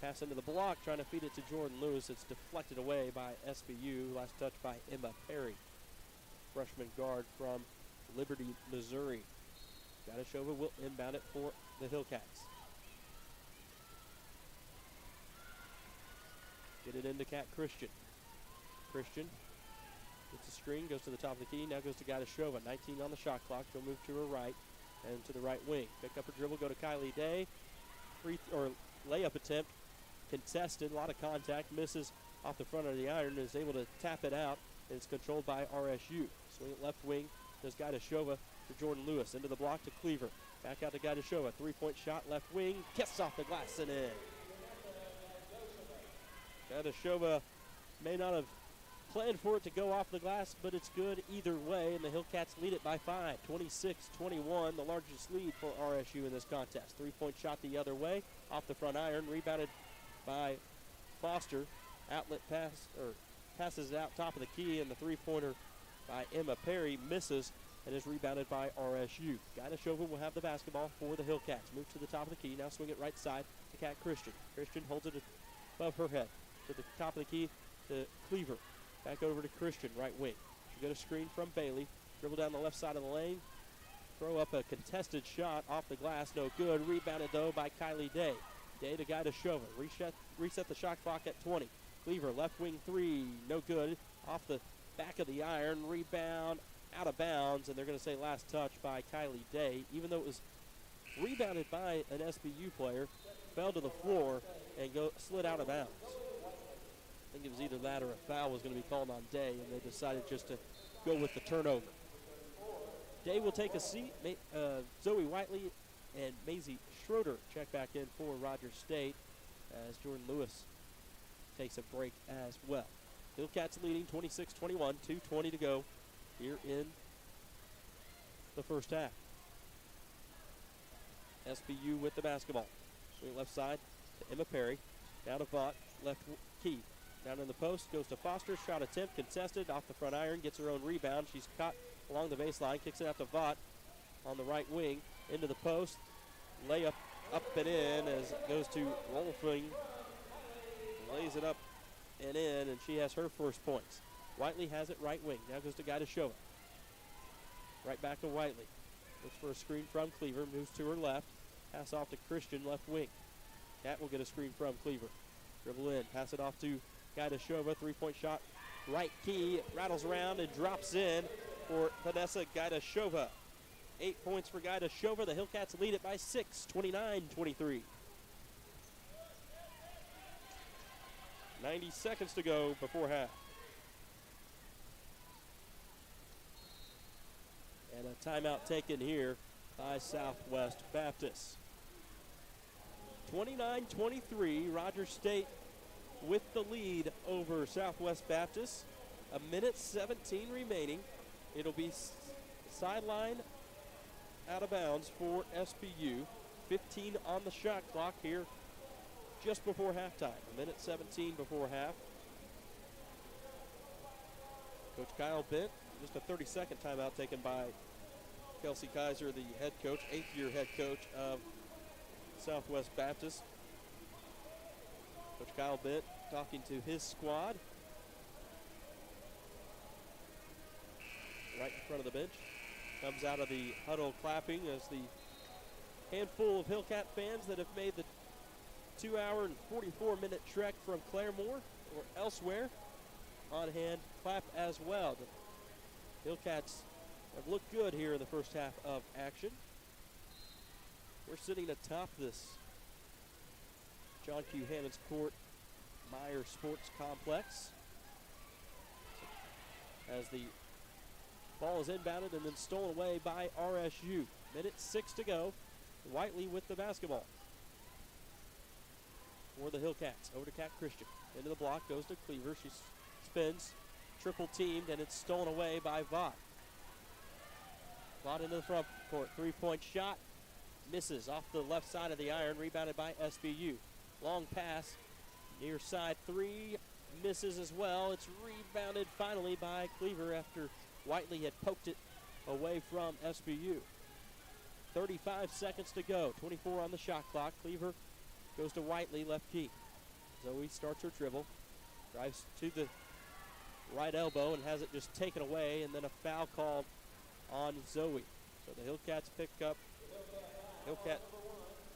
Pass into the block, trying to feed it to Jordan Lewis. It's deflected away by SBU. Last touch by Emma Perry, freshman guard from Liberty, Missouri. Gaidashova will inbound it for the Hillcats. Get it into Kat Christian. Christian gets a screen, goes to the top of the key, now goes to Gaidashova. 19 on the shot clock. She'll move to her right and to the right wing. Pick up her dribble, go to Kylie Day. Layup attempt contested, a lot of contact, misses off the front of the iron, and is able to tap it out, and it's controlled by RSU. Swing it left wing, does Gaidashova to Jordan Lewis. Into the block to Cleaver. Back out to Gaidashova. 3-point shot, left wing, kiss off the glass and in. Gaidashova may not have planned for it to go off the glass, but it's good either way, and the Hillcats lead it by 5. 26-21, the largest lead for RSU in this contest. 3-point shot the other way, off the front iron, rebounded by Foster. Outlet pass, or passes it out top of the key, and the three-pointer by Emma Perry misses and is rebounded by RSU. Gaidashova will have the basketball for the Hillcats. Moves to the top of the key, now swing it right side to Kat Christian. Christian holds it above her head. To the top of the key to Cleaver. Back over to Christian, right wing. She'll get a screen from Bailey. Dribble down the left side of the lane. Throw up a contested shot off the glass, no good. Rebounded, though, by Kylie Day. Day to Gaidashova. Reset the shot clock at 20. Cleaver, left wing 3, no good. Off the back of the iron. Rebound, out of bounds, and they're going to say last touch by Kylie Day. Even though it was rebounded by an SBU player, fell to the floor and slid out of bounds. I think it was either that or a foul was going to be called on Day, and they decided just to go with the turnover. Day will take a seat. Zoe Whiteley and Maisie Schroeder check back in for Rogers State as Jordan Lewis takes a break as well. Hillcats leading 26-21, 2:20 to go here in the first half. SBU with the basketball. Swing left side to Emma Perry. Down to Vaught, left key. Down in the post, goes to Foster. Shot attempt contested off the front iron. Gets her own rebound. She's caught along the baseline. Kicks it out to Vaught on the right wing. Into the post. Layup up and in as it goes to Rolfing. Lays it up and in, and she has her first points. Whiteley has it right wing. Now goes to Gaidashova. Right back to Whiteley. Looks for a screen from Cleaver. Moves to her left. Pass off to Christian, left wing. Cat will get a screen from Cleaver. Dribble in. Pass it off to Gaidashova. 3-point shot. Right key. Rattles around and drops in for Vanessa Gaidashova. 8 points for Gaidashova. The Hillcats lead it by 6. 29-23. 90 seconds to go before half. And a timeout taken here by Southwest Baptist. 29-23, Rogers State with the lead over Southwest Baptist. 1:17 remaining. It'll be sideline out of bounds for SBU. 15 on the shot clock here just before halftime. 1:17 before half. Coach Kyle Bent, just a 30-second timeout taken by Kelsey Kaiser, the head coach, 8th-year head coach of Southwest Baptist. Coach Kyle Bent talking to his squad right in front of the bench. Comes out of the huddle clapping as the handful of Hillcat fans that have made the 2-hour and 44-minute trek from Claremore or elsewhere on hand clap as well. The Hillcats have looked good here in the first half of action. We're sitting atop this John Q. Hammonds Court Meyer Sports Complex as the ball is inbounded and then stolen away by RSU. 1:06 to go. Whiteley with the basketball for the Hillcats. Over to Kat Christian. Into the block, goes to Cleaver. She spins, triple teamed, and it's stolen away by Vaught. Vaught into the front court. 3-point shot. Misses off the left side of the iron. Rebounded by SBU. Long pass. Near side three. Misses as well. It's rebounded finally by Cleaver after Whiteley had poked it away from SBU. 35 seconds to go. 24 on the shot clock. Cleaver goes to Whiteley, left key. Zoe starts her dribble. Drives to the right elbow and has it just taken away, and then a foul called on Zoe. So the Hillcats pick up, Hillcat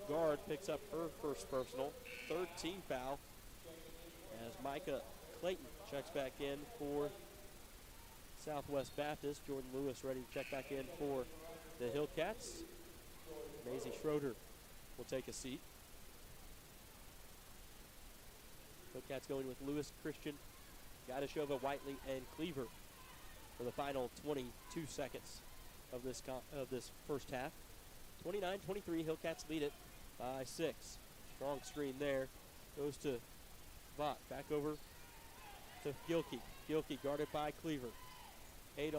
guard picks up her first personal. 3rd team foul as Micah Clayton checks back in for Southwest Baptist. Jordan Lewis ready to check back in for the Hillcats. Maisie Schroeder will take a seat. Hillcats going with Lewis, Christian, Gaidashova, Whiteley, and Cleaver for the final 22 seconds of this first half. 29-23, Hillcats lead it by 6. Strong screen there. Goes to Vaught. Back over to Gilkey. Gilkey guarded by Cleaver. 8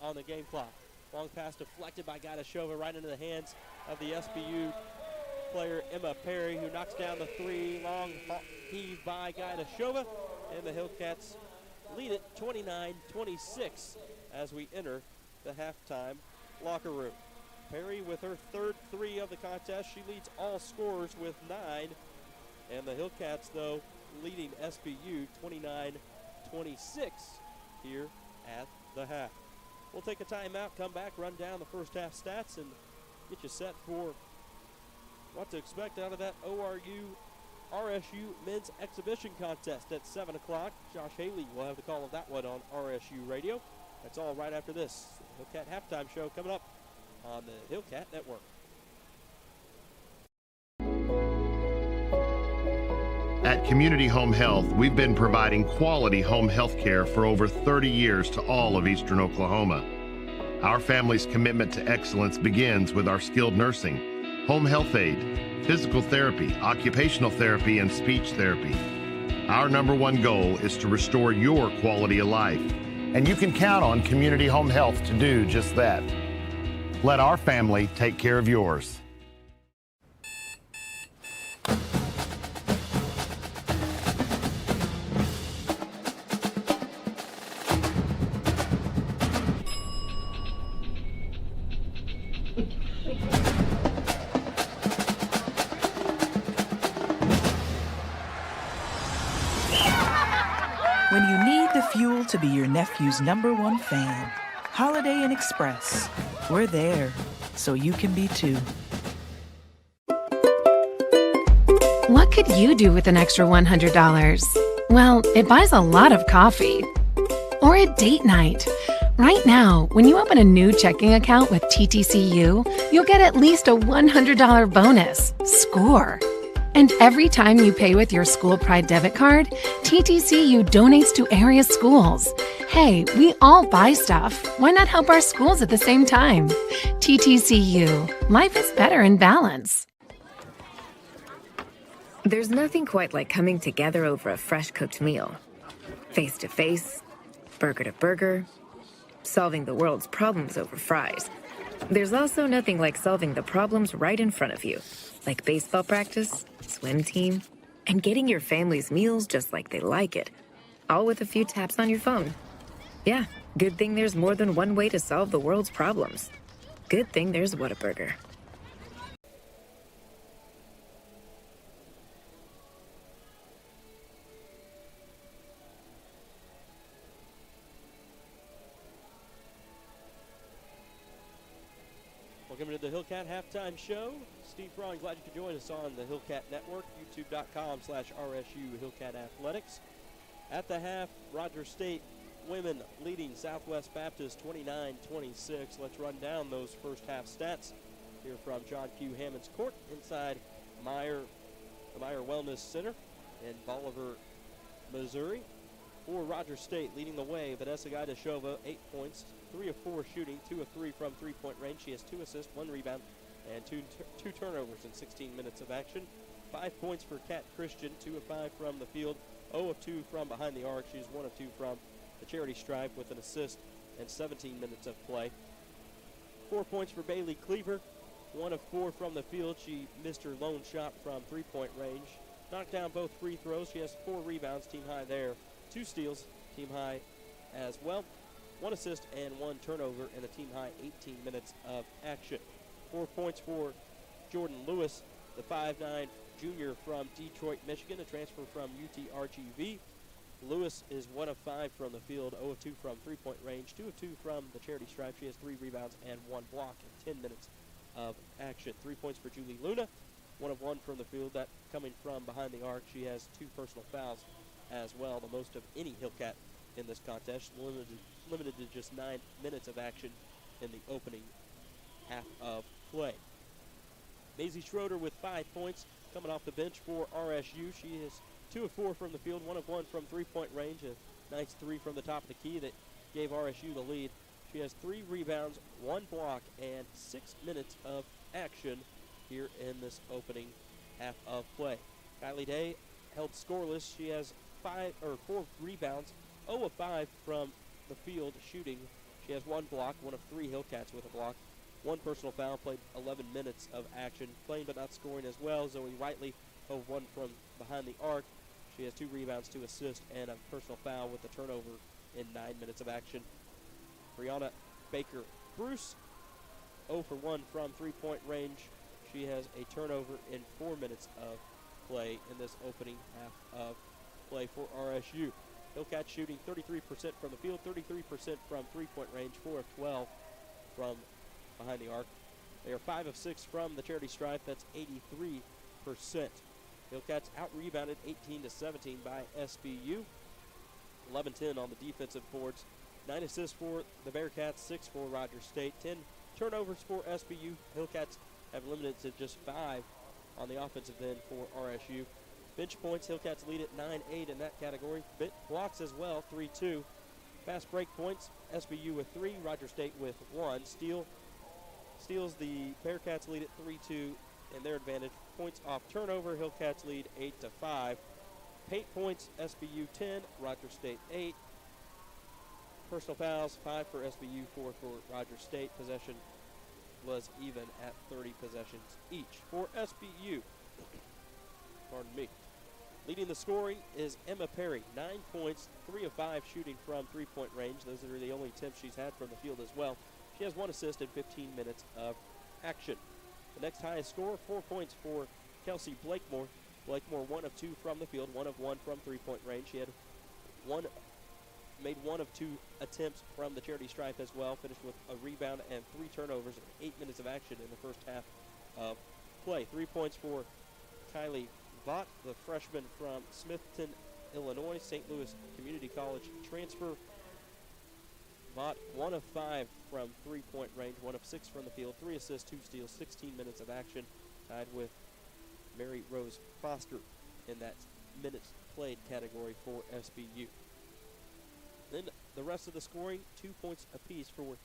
on the game clock. Long pass deflected by Gaidashova right into the hands of the SBU player Emma Perry, who knocks down the 3. Long heave by Gaidashova, and the Hillcats lead it 29-26 as we enter the halftime locker room. Perry with her 3rd 3 of the contest. She leads all scorers with 9. And the Hillcats, though, leading SBU 29-26 here at the half. We'll take a timeout, come back, run down the first half stats, and get you set for what to expect out of that ORU-RSU men's exhibition contest at 7 o'clock. Josh Haley will have the call of that one on RSU Radio. That's all right after this. The Hillcat Halftime Show coming up on the Hillcat Network. At Community Home Health, we've been providing quality home health care for over 30 years to all of Eastern Oklahoma. Our family's commitment to excellence begins with our skilled nursing, home health aid, physical therapy, occupational therapy, and speech therapy. Our #1 goal is to restore your quality of life. And you can count on Community Home Health to do just that. Let our family take care of yours. When you need the fuel to be your nephew's #1 fan, Holiday Inn Express. We're there, so you can be too. What could you do with an extra $100? Well, it buys a lot of coffee. Or a date night. Right now, when you open a new checking account with TTCU, you'll get at least a $100 bonus. Score! And every time you pay with your School Pride debit card, TTCU donates to area schools. Hey, we all buy stuff. Why not help our schools at the same time? TTCU. Life is better in balance. There's nothing quite like coming together over a fresh cooked meal. Face to face, burger to burger, solving the world's problems over fries. There's also nothing like solving the problems right in front of you, like baseball practice, swim team, and getting your family's meals just like they like it, all with a few taps on your phone. Yeah, good thing there's more than one way to solve the world's problems. Good thing there's Whataburger. Welcome to the Hillcat Halftime Show. Steve Braun, glad you could join us on the Hillcat Network, youtube.com/RSU Hillcat Athletics. At the half, Rogers State women leading Southwest Baptist 29-26. Let's run down those first half stats here from John Q. Hammond's court inside the Meyer Wellness Center in Bolivar, Missouri. For Rogers State, leading the way, Vanessa Gajdashova, 8 points, 3 of 4 shooting, 2 of 3 from three-point range. She has 2 assists, 1 rebound, and two turnovers in 16 minutes of action. 5 points for Kat Christian, 2 of 5 from the field, 0 of 2 from behind the arc. She's 1 of 2 from the charity stripe with an assist and 17 minutes of play. 4 points for Bailey Cleaver, 1 of 4 from the field. She missed her lone shot from three-point range. Knocked down both free throws. She has 4 rebounds, team high there. 2 steals, team high as well. 1 assist and 1 turnover in a team high 18 minutes of action. 4 points for Jordan Lewis, the 5'9" junior from Detroit, Michigan, a transfer from UTRGV. Lewis is 1 of 5 from the field, 0 of 2 from three-point range, 2 of 2 from the charity stripe. She has 3 rebounds and 1 block in 10 minutes of action. 3 points for Julie Luna, 1 of 1 from the field, that coming from behind the arc. She has 2 personal fouls as well, the most of any Hillcat in this contest, limited to just 9 minutes of action in the opening half of play. Maisie Schroeder with 5 points coming off the bench for RSU. She is 2 of 4 from the field, 1 of 1 from three-point range, a nice 3 from the top of the key that gave RSU the lead. She has 3 rebounds, 1 block, and 6 minutes of action here in this opening half of play. Kylie Day held scoreless. She has 4 rebounds, 0 of 5 from the field shooting. She has 1 block, 1 of 3 Hillcats with a block, 1 personal foul, played 11 minutes of action, playing but not scoring as well. Zoe Whiteley hove 1 from behind the arc. She has 2 rebounds, 2 assists, and a personal foul with a turnover in 9 minutes of action. Brianna Baker-Bruce, 0 for 1 from three-point range. She has a turnover in 4 minutes of play in this opening half of play for RSU. Hillcats shooting 33% from the field, 33% from three-point range, 4 of 12 from behind the arc. They are 5 of 6 from the charity stripe. That's 83%. Hillcats out-rebounded 18-17 by SBU. 11-10 on the defensive boards. 9 assists for the Bearcats, 6 for Rogers State. 10 turnovers for SBU. Hillcats have limited to just 5 on the offensive end for RSU. Bench points, Hillcats lead at 9-8 in that category. Blocks as well, 3-2. Fast break points, SBU with 3, Rogers State with 1. Steals, the Bearcats lead at 3-2 in their advantage. Points off turnover, Hillcats lead 8-5. Paint points, SBU 10, Rogers State 8. Personal fouls, 5 for SBU, 4 for Rogers State. Possession was even at 30 possessions each. For SBU, pardon me, leading the scoring is Emma Perry, 9 points, 3 of 5 shooting from three-point range. Those are the only attempts she's had from the field as well. She has 1 assist in 15 minutes of action. The next highest score, 4 points for Kelsey Blakemore. Blakemore 1 of 2 from the field, 1 of 1 from three-point range. She had made 1 of 2 attempts from the charity stripe as well. Finished with a rebound and 3 turnovers in 8 minutes of action in the first half of play. 3 points for Kylie Vaught, the freshman from Smithton, Illinois, St. Louis Community College transfer. Vaught 1 of 5 from three-point range, 1 of 6 from the field, 3 assists, 2 steals, 16 minutes of action, tied with Mary Rose Foster in that minutes played category for SBU. Then the rest of the scoring, 2 points apiece for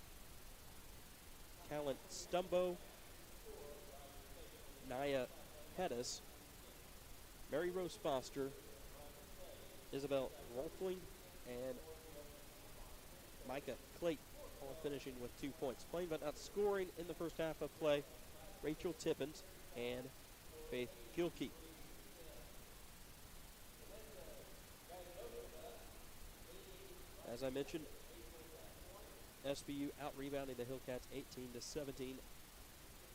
Callan Stumbo, Naya Pettis, Mary Rose Foster, Isabel Rolfling, and Micah Clayton, all finishing with 2 points. Playing but not scoring in the first half of play, Rachel Tippins and Faith Gilkey. As I mentioned, SBU out-rebounding the Hillcats 18-17.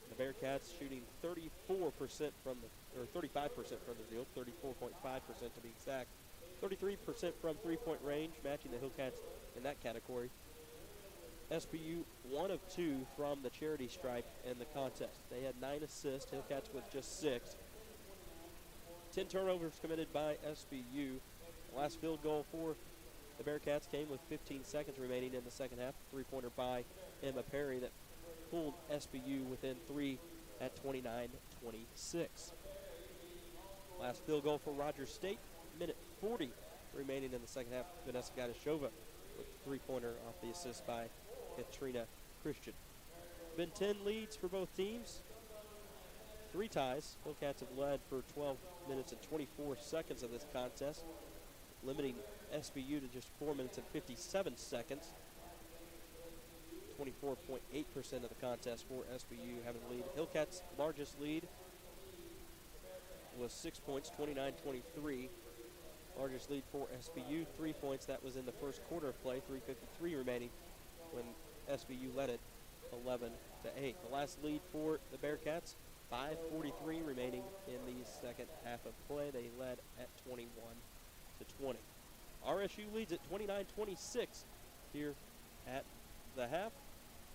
The Bearcats shooting 35% from the field, 34.5% to be exact. 33% from three-point range, matching the Hillcats in that category. SBU 1 of 2 from the charity stripe in the contest. They had 9 assists, Hillcats with just 6. 10 turnovers committed by SBU. The last field goal for the Bearcats came with 15 seconds remaining in the second half. Three-pointer by Emma Perry that pulled SBU within 3 at 29-26. Last field goal for Rogers State, minute 40 remaining in the second half. Vanessa Gadashova with a three-pointer off the assist by Katrina Christian. Been 10 leads for both teams. 3 ties. Hillcats have led for 12 minutes and 24 seconds of this contest, limiting SBU to just 4 minutes and 57 seconds. 24.8% of the contest for SBU having the lead. Hillcats' largest lead was 6 points, 29-23. Largest lead for SBU, 3 points. That was in the first quarter of play, 3:53 remaining when SBU led it 11-8. The last lead for the Bearcats, 5:43 remaining in the second half of play. They led at 21-20. RSU leads at 29-26 here at the half.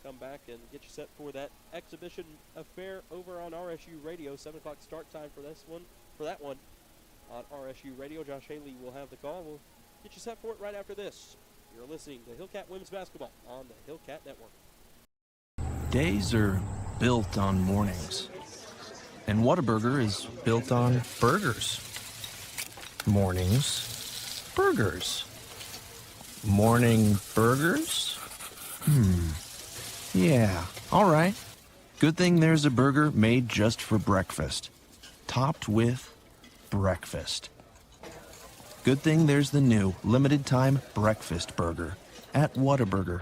Come back and get you set for that exhibition affair over on RSU Radio. 7 o'clock start time for that one on RSU Radio. Josh Haley will have the call. We'll get you set for it right after this. You're listening to Hillcat Women's Basketball on the Hillcat Network. Days are built on mornings, and Whataburger is built on burgers. Mornings, burgers. Morning burgers? Yeah, all right. Good thing there's a burger made just for breakfast, topped with breakfast. Good thing there's the new limited-time breakfast burger at Whataburger.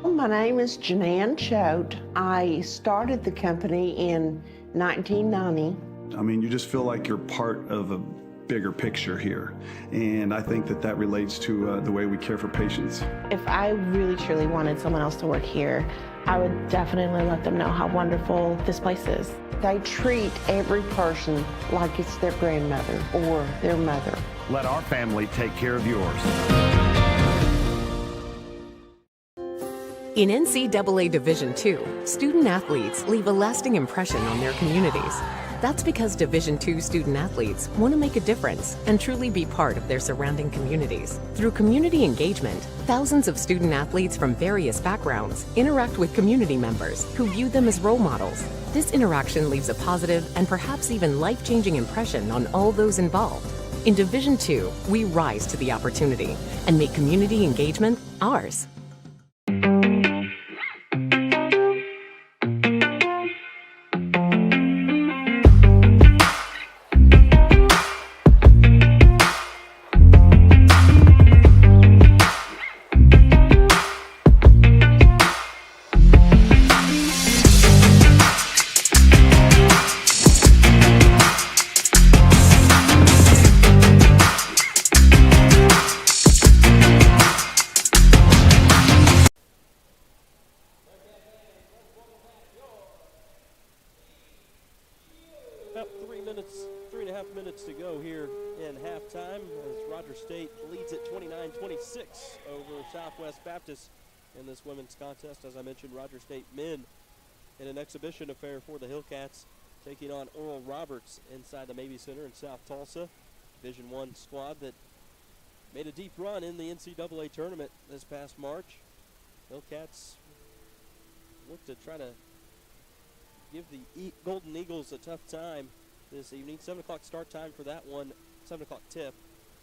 My name is Janann Choate. I started the company in 1990. I mean, you just feel like you're part of a bigger picture here. And I think that relates to the way we care for patients. If I really truly wanted someone else to work here, I would definitely let them know how wonderful this place is. They treat every person like it's their grandmother or their mother. Let our family take care of yours. In NCAA Division II, student athletes leave a lasting impression on their communities. That's because Division II student athletes want to make a difference and truly be part of their surrounding communities. Through community engagement, thousands of student athletes from various backgrounds interact with community members who view them as role models. This interaction leaves a positive and perhaps even life-changing impression on all those involved. In Division II, we rise to the opportunity and make community engagement ours. To go here in halftime as Rogers State leads at 29-26 over Southwest Baptist in this women's contest. As I mentioned, Rogers State men in an exhibition affair for the Hillcats, taking on Oral Roberts inside the Mabee Center in South Tulsa. Division I squad that made a deep run in the NCAA tournament this past March. Hillcats look to try to give the Golden Eagles a tough time this evening. 7 o'clock start time for that one, 7 o'clock tip.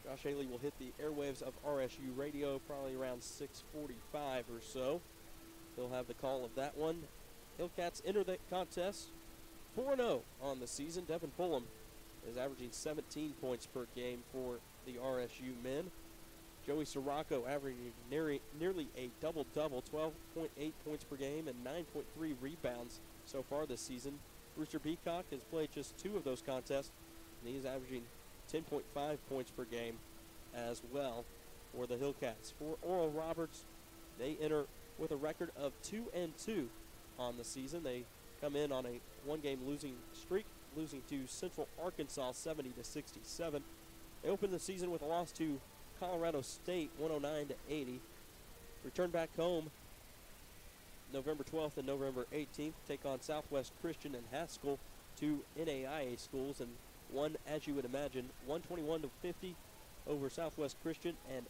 Josh Haley will hit the airwaves of RSU Radio probably around 6:45 or so. He'll have the call of that one. Hillcats enter the contest 4-0 on the season. Devin Fulham is averaging 17 points per game for the RSU men. Joey Sirocco averaging nearly a double-double, 12.8 points per game and 9.3 rebounds so far this season. Brewster Peacock has played just 2 of those contests, and he's averaging 10.5 points per game as well for the Hillcats. For Oral Roberts, they enter with a record of 2-2 on the season. They come in on a 1-game losing streak, losing to Central Arkansas 70-67. They opened the season with a loss to Colorado State 109-80. Return back home November 12th and November 18th, take on Southwest Christian and Haskell, 2 NAIA schools, and won, as you would imagine, 121-50 over Southwest Christian and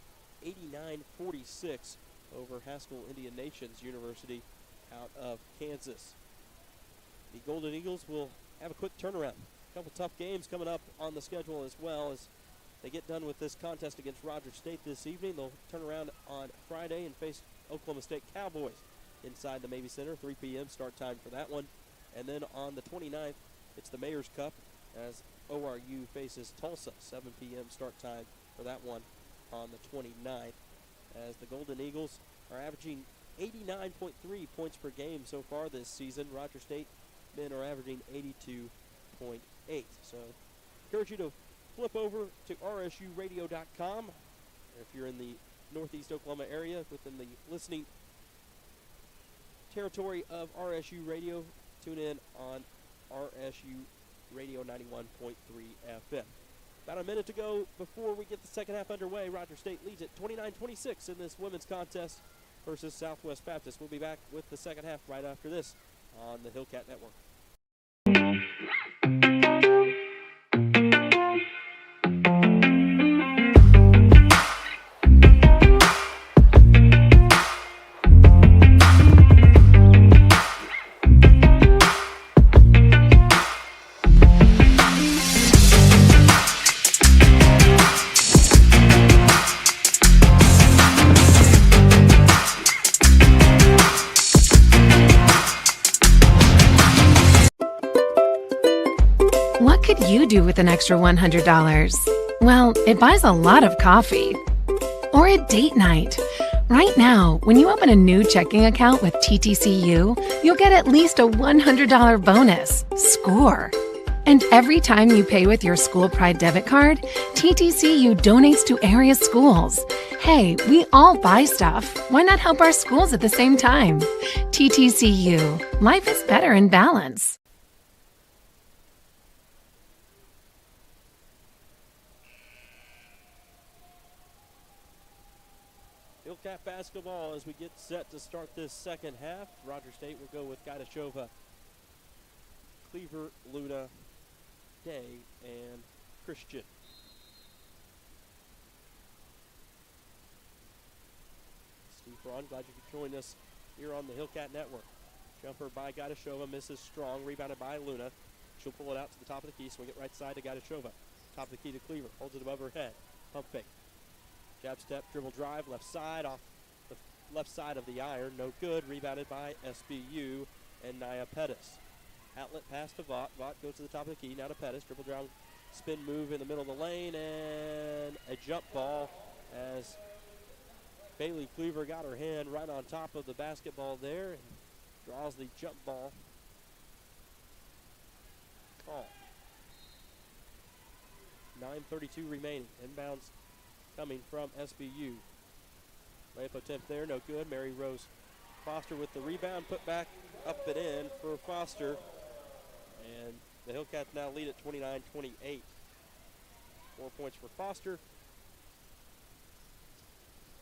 89-46 over Haskell Indian Nations University out of Kansas. The Golden Eagles will have a quick turnaround. A couple tough games coming up on the schedule as well as they get done with this contest against Rogers State this evening. They'll turn around on Friday and face Oklahoma State Cowboys inside the Mabee Center, 3 p.m. start time for that one. And then on the 29th, it's the Mayor's Cup as ORU faces Tulsa, 7 p.m. start time for that one on the 29th. As the Golden Eagles are averaging 89.3 points per game so far this season. Rogers State men are averaging 82.8. So encourage you to flip over to rsuradio.com. If you're in the Northeast Oklahoma area within the listening territory of RSU Radio, tune in on RSU Radio 91.3 FM. About a minute to go before we get the second half underway. Rogers State leads at 29-26 in this women's contest versus Southwest Baptist. We'll be back with the second half right after this on the Hillcat Network. What could you do with an extra $100? Well, it buys a lot of coffee. Or a date night. Right now, when you open a new checking account with TTCU, you'll get at least a $100 bonus. Score! And every time you pay with your School Pride debit card, TTCU donates to area schools. Hey, we all buy stuff. Why not help our schools at the same time? TTCU. Life is better in balance. Hillcat basketball as we get set to start this second half. Rogers State will go with Gaidashova, Cleaver, Luna, Day, and Christian. Steve Braun, glad you could join us here on the Hillcat Network. Jumper by Gaidashova, misses strong, rebounded by Luna. She'll pull it out to the top of the key, swing it right side to Gaidashova. Top of the key to Cleaver, holds it above her head. Pump fake. Jab step, dribble drive, left side, off the left side of the iron. No good. Rebounded by SBU and Nia Pettis. Outlet pass to Vaught. Vaught goes to the top of the key. Now to Pettis. Dribble down, spin move in the middle of the lane, and a jump ball as Bailey Cleaver got her hand right on top of the basketball there and draws the jump ball call. 9:32 remaining. Inbounds coming from SBU. Layup attempt there, no good. Mary Rose Foster with the rebound, put back up and in for Foster. And the Hillcats now lead at 29-28. 4 points for Foster.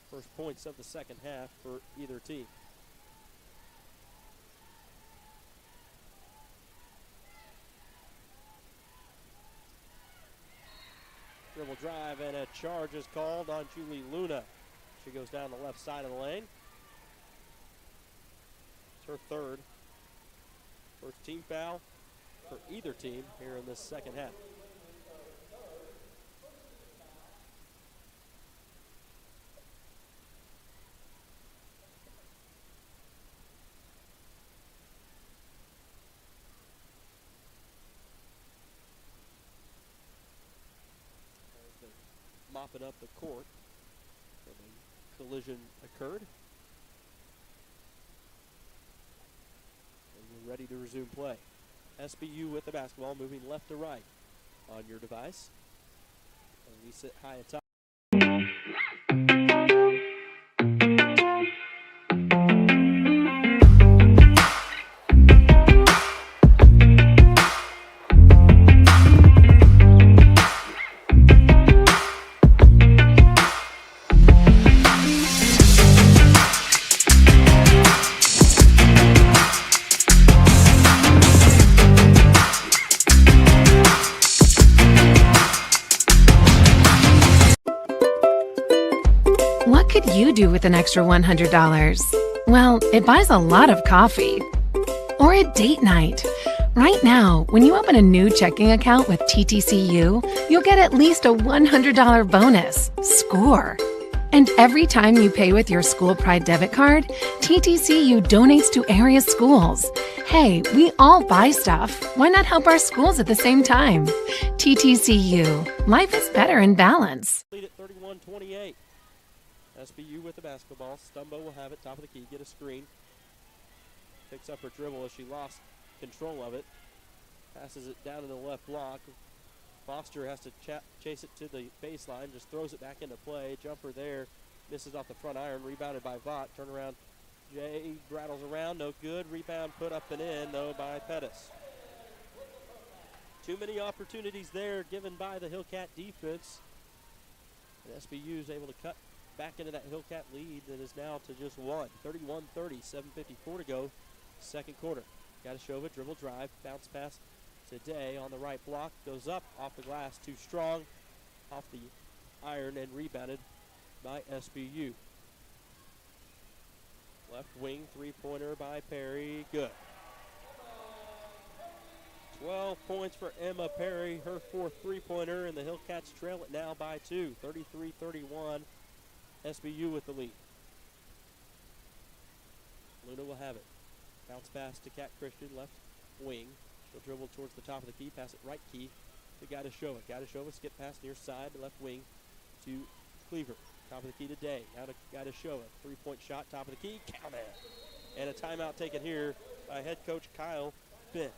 First points of the second half for either team. Dribble drive and a charge is called on Julie Luna. She goes down the left side of the lane. It's her third. First team foul for either team here in this second half. Mopping up the court when the collision occurred. And we're ready to resume play. SBU with the basketball, moving left to right on your device. And we sit high atop. What could you do with an extra $100? Well, it buys a lot of coffee. Or a date night. Right now, when you open a new checking account with TTCU, you'll get at least a $100 bonus. Score! And every time you pay with your School Pride debit card, TTCU donates to area schools. Hey, we all buy stuff. Why not help our schools at the same time? TTCU. Life is better in balance. Lead at 31-28. SBU with the basketball. Stumbo will have it, top of the key, get a screen. Picks up her dribble as she lost control of it. Passes it down in the left block. Foster has to chase it to the baseline, just throws it back into play. Jumper there, misses off the front iron, rebounded by Vaught. Turnaround, Jay rattles around, no good. Rebound put up and in, though, by Pettis. Too many opportunities there given by the Hillcat defense. And SBU is able to cut back into that Hillcat lead that is now to just one. 31-30, 7:54 to go, second quarter. Gadashova, dribble drive, bounce pass today on the right block, goes up off the glass, too strong, off the iron and rebounded by SBU. Left wing three-pointer by Perry, good. 12 points for Emma Perry, her fourth three-pointer, and the Hillcats trail it now by 2, 33-31. SBU with the lead. Luna will have it. Bounce pass to Kat Christian, left wing. She'll dribble towards the top of the key, pass it right key to Gadashova. Gadashova skip pass near side, left wing to Cleaver. Top of the key to Day. Now to Gadashova. Three-point shot, top of the key, count it. And a timeout taken here by head coach Kyle Bent.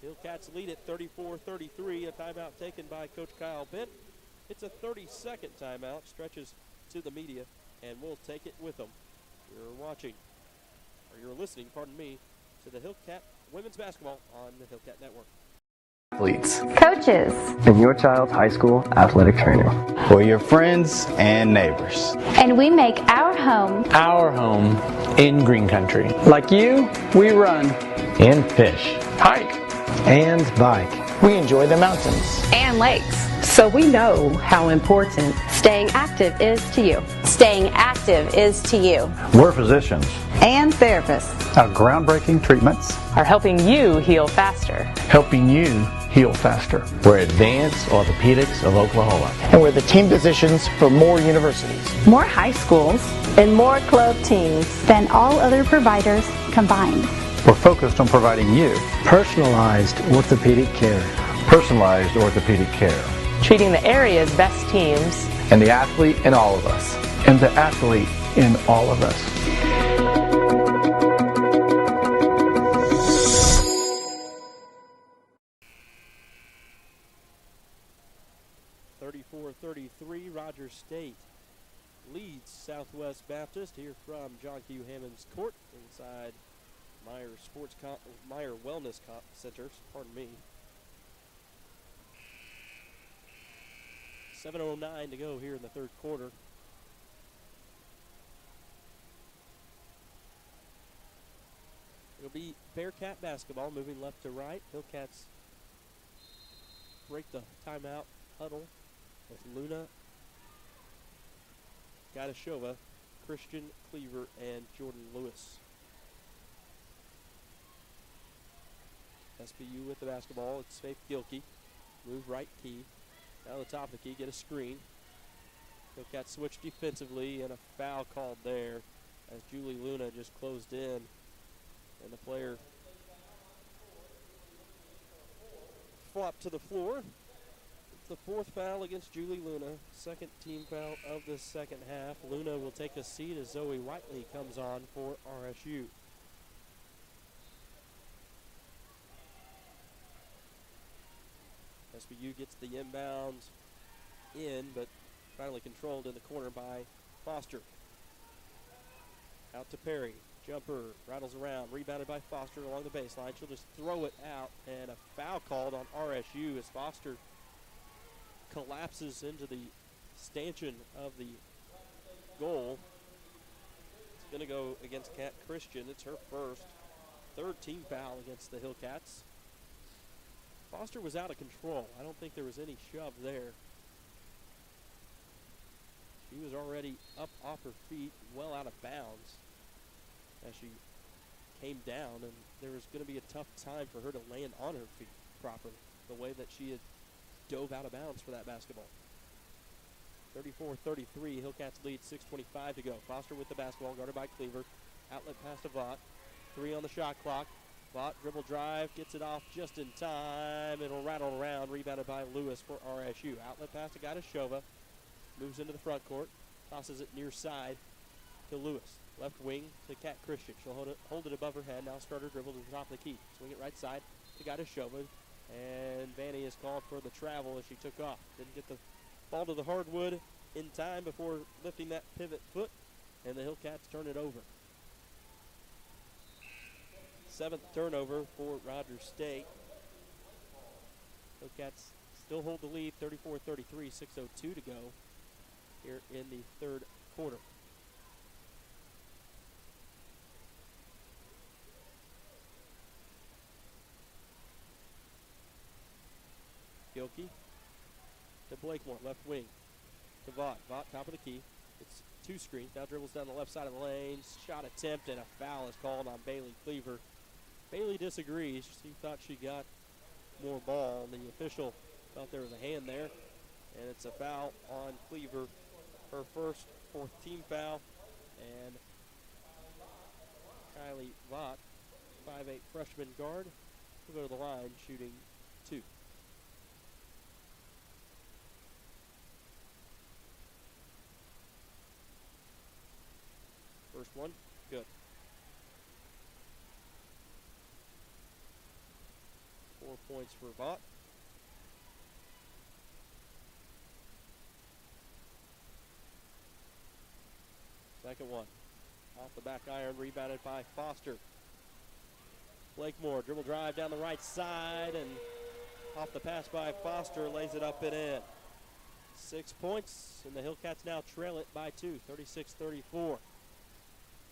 Hillcats lead at 34-33. A timeout taken by Coach Kyle Bent. It's a 30-second timeout. Stretches to the media, and we'll take it with them. You're watching, or you're listening, pardon me, to the Hillcat Women's Basketball on the Hillcat Network. Athletes. Coaches. And your child's high school athletic trainer. For your friends and neighbors. And we make our home in Green Country. Like you, we run and fish, hike, and bike. We enjoy the mountains and lakes. So we know how important staying active is to you. Staying active is to you. We're physicians and therapists. Our groundbreaking treatments are helping you heal faster. Helping you heal faster. We're Advanced Orthopedics of Oklahoma. And we're the team physicians for more universities, more high schools, and more club teams than all other providers combined. We're focused on providing you personalized orthopedic care. Personalized orthopedic care. Treating the area's best teams. And the athlete in all of us. And the athlete in all of us. 34-33, Rogers State leads Southwest Baptist here from John Q. Hammond's court inside Meyer Wellness Center. Pardon me. 7:09 to go here in the third quarter. It'll be Bearcat basketball moving left to right. Hillcats break the timeout huddle with Luna, Gadashova, Christian Cleaver, and Jordan Lewis. SPU with the basketball. It's Faith Gilkey. Move right key. Down the top of the key, get a screen. Hillcats switch defensively, and a foul called there as Julie Luna just closed in. And the player flopped to the floor. It's the fourth foul against Julie Luna. Second team foul of the second half. Luna will take a seat as Zoe Whiteley comes on for RSU. SBU gets the inbounds in, but finally controlled in the corner by Foster. Out to Perry. Jumper rattles around, rebounded by Foster along the baseline. She'll just throw it out, and a foul called on RSU as Foster collapses into the stanchion of the goal. It's going to go against Kat Christian. It's her third team foul against the Hillcats. Foster was out of control. I don't think there was any shove there. She was already up off her feet, well out of bounds as she came down, and there was going to be a tough time for her to land on her feet properly, the way that she had dove out of bounds for that basketball. 34-33, Hillcats lead, 6:25 to go. Foster with the basketball, guarded by Cleaver. Outlet pass to Vaught. 3 on the shot clock. Vaught dribble drive, gets it off just in time. It'll rattle around, rebounded by Lewis for RSU. Outlet pass to Gaudashova. Moves into the front court, tosses it near side to Lewis. Left wing to Kat Christian. She'll hold it above her head. Now start her dribble to the top of the key. Swing it right side to Gaudashova. And Vanny is called for the travel as she took off. Didn't get the ball to the hardwood in time before lifting that pivot foot. And the Hillcats turn it over. 7th turnover for Rogers State. Hillcats still hold the lead, 34-33, 6:02 to go here in the third quarter. Gilkey to Blakemore, left wing to Vaught. Vaught, top of the key. It's 2 screens. Now dribbles down the left side of the lane. Shot attempt, and a foul is called on Bailey Cleaver. Bailey disagrees. She thought she got more ball. The official felt there was a hand there, and it's a foul on Cleaver. Her first 4th team foul, and Kylie Vaught, 5'8" freshman guard, will go to the line shooting 2. First one, good. 4 points for Vaught. Second one, off the back iron, rebounded by Foster. Blakemore, dribble drive down the right side, and off the pass by Foster, lays it up and in. 6 points, and the Hillcats now trail it by 2, 36-34.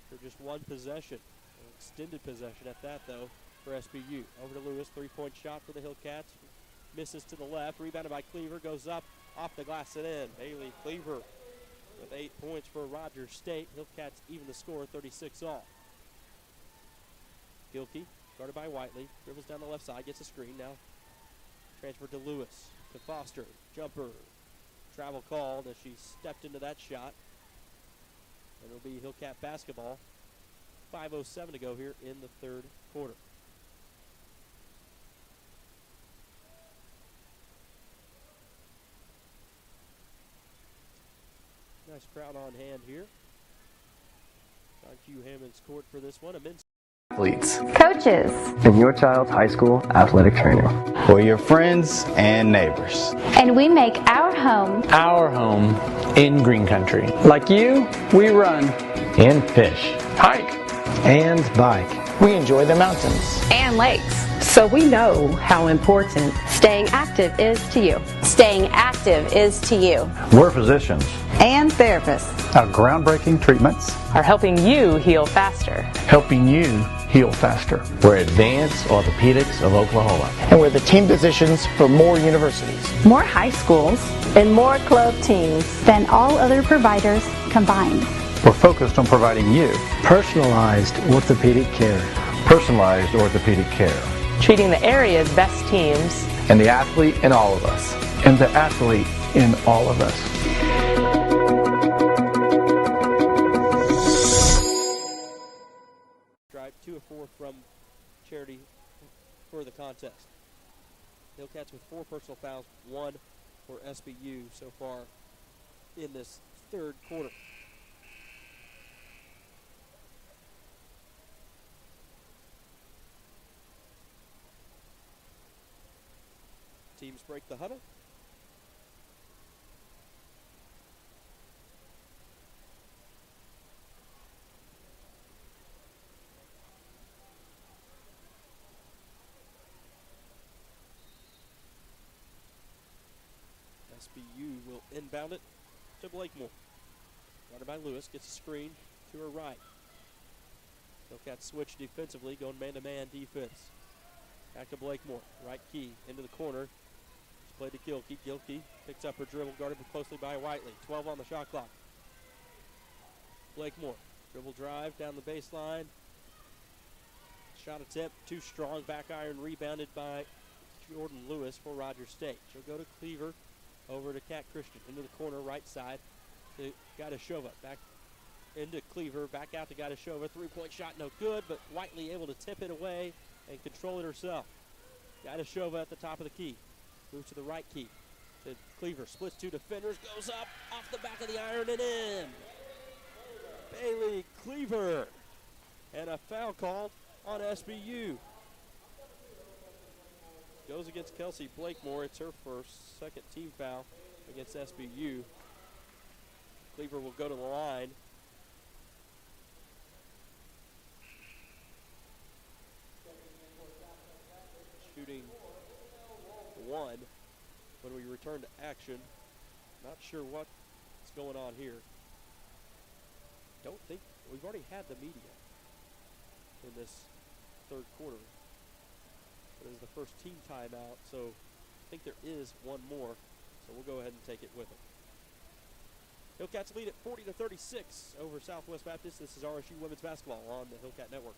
For just one possession, an extended possession at that, though, for SBU. Over to Lewis, 3-point shot for the Hillcats. Misses to the left, rebounded by Cleaver, goes up, off the glass and in. Bailey Cleaver with 8 points for Rogers State. Hillcats even the score, 36 all. Gilkey, guarded by Whiteley, dribbles down the left side, gets a screen. Now transferred to Lewis, to Foster. Jumper, travel called as she stepped into that shot. And it'll be Hillcat basketball. 5:07 to go here in the third quarter. Nice crowd on hand here. John Q. Hammond's court for this one. A men's Athletes. Coaches. And your child's high school athletic trainer. For your friends and neighbors. And we make our home in Green Country. Like you, we run and fish, hike, and bike. We enjoy the mountains and lakes. So we know how important staying active is to you. Staying active is to you. We're physicians and therapists. Our groundbreaking treatments are helping you heal faster. Helping you heal faster. We're Advanced Orthopedics of Oklahoma. And we're the team physicians for more universities, more high schools, and more club teams than all other providers combined. We're focused on providing you personalized orthopedic care. Personalized orthopedic care. treating the area's best teams. And the athlete in all of us. And the athlete in all of us. Drive 2 of 4 from Charity for the contest. Hillcats with 4 personal fouls, 1 for SBU so far in this third quarter. Teams break the huddle. SBU will inbound it to Blakemore. Guarded by Lewis, gets a screen to her right. Hillcats switch defensively, going man-to-man defense. Back to Blakemore, right key, into the corner. It's played to Gilkey. Gilkey picks up her dribble, guarded closely by Whiteley. 12 on the shot clock. Blakemore, dribble drive down the baseline. Shot attempt, too strong. Back iron rebounded by Jordan Lewis for Rogers State. She'll go to Cleaver, over to Kat Christian, into the corner, right side to Gadashova. Back into Cleaver, back out to Gadashova. Three-point shot, no good, but Whiteley able to tip it away and control it herself. Gadashova at the top of the key. Moves to the right key to Cleaver. Splits 2 defenders, goes up, off the back of the iron and in. Bailey Cleaver. And a foul called on SBU. Goes against Kelsey Blakemore. It's her first, second team foul against SBU. Cleaver will go to the line. Shooting 1 when we return to action. Not sure what's going on here. Don't think we've already had the media in this third quarter. It is the first team timeout, so I think there is one more. So we'll go ahead and take it with them. Hillcats lead at 40-36 over Southwest Baptist. This is RSU Women's Basketball on the Hillcat Network.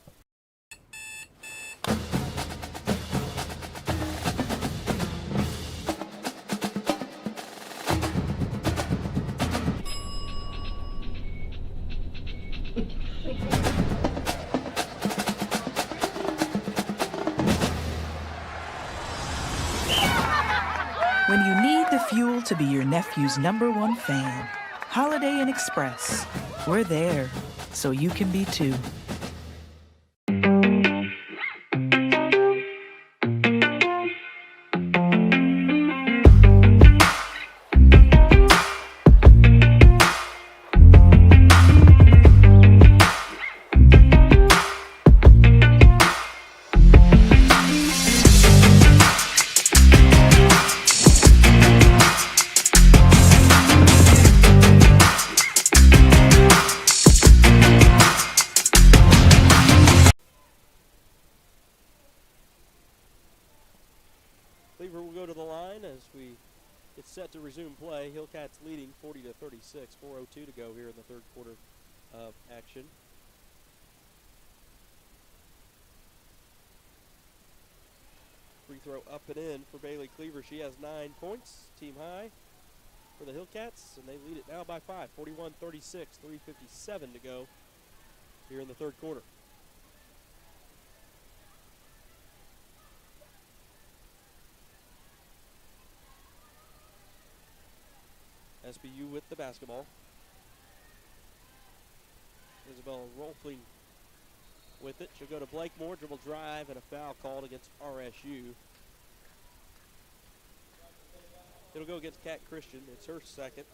When you need the fuel to be your nephew's #1 fan, Holiday Inn Express. We're there, so you can be too. Cleaver will go to the line as we get set to resume play. Hillcats leading 40-36, 4:02 to go here in the third quarter of action. Free throw up and in for Bailey Cleaver. She has 9 points, team high for the Hillcats, and they lead it now by 5, 41-36, 3:57 to go here in the third quarter. SBU with the basketball. Isabella Rolfing with it. She'll go to Blakemore, dribble drive, and a foul called against RSU. It'll go against Kat Christian. It's her second,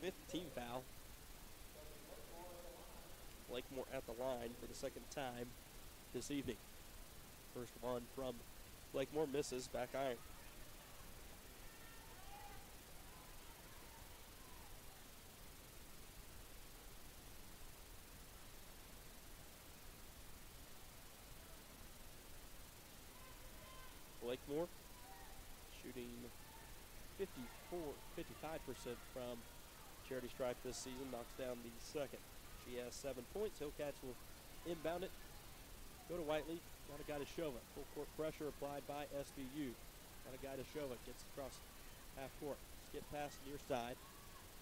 5th team foul. Blakemore at the line for the second time this evening. First one from Blakemore, misses, back iron. Blakemore shooting 55% from charity stripe this season, knocks down the second. She has 7 points. Hillcats will inbound it. Go to Whiteley. Got a guy to Shova. Full court pressure applied by SBU. Got a guy to Shova. Gets across half court. Skip pass near side.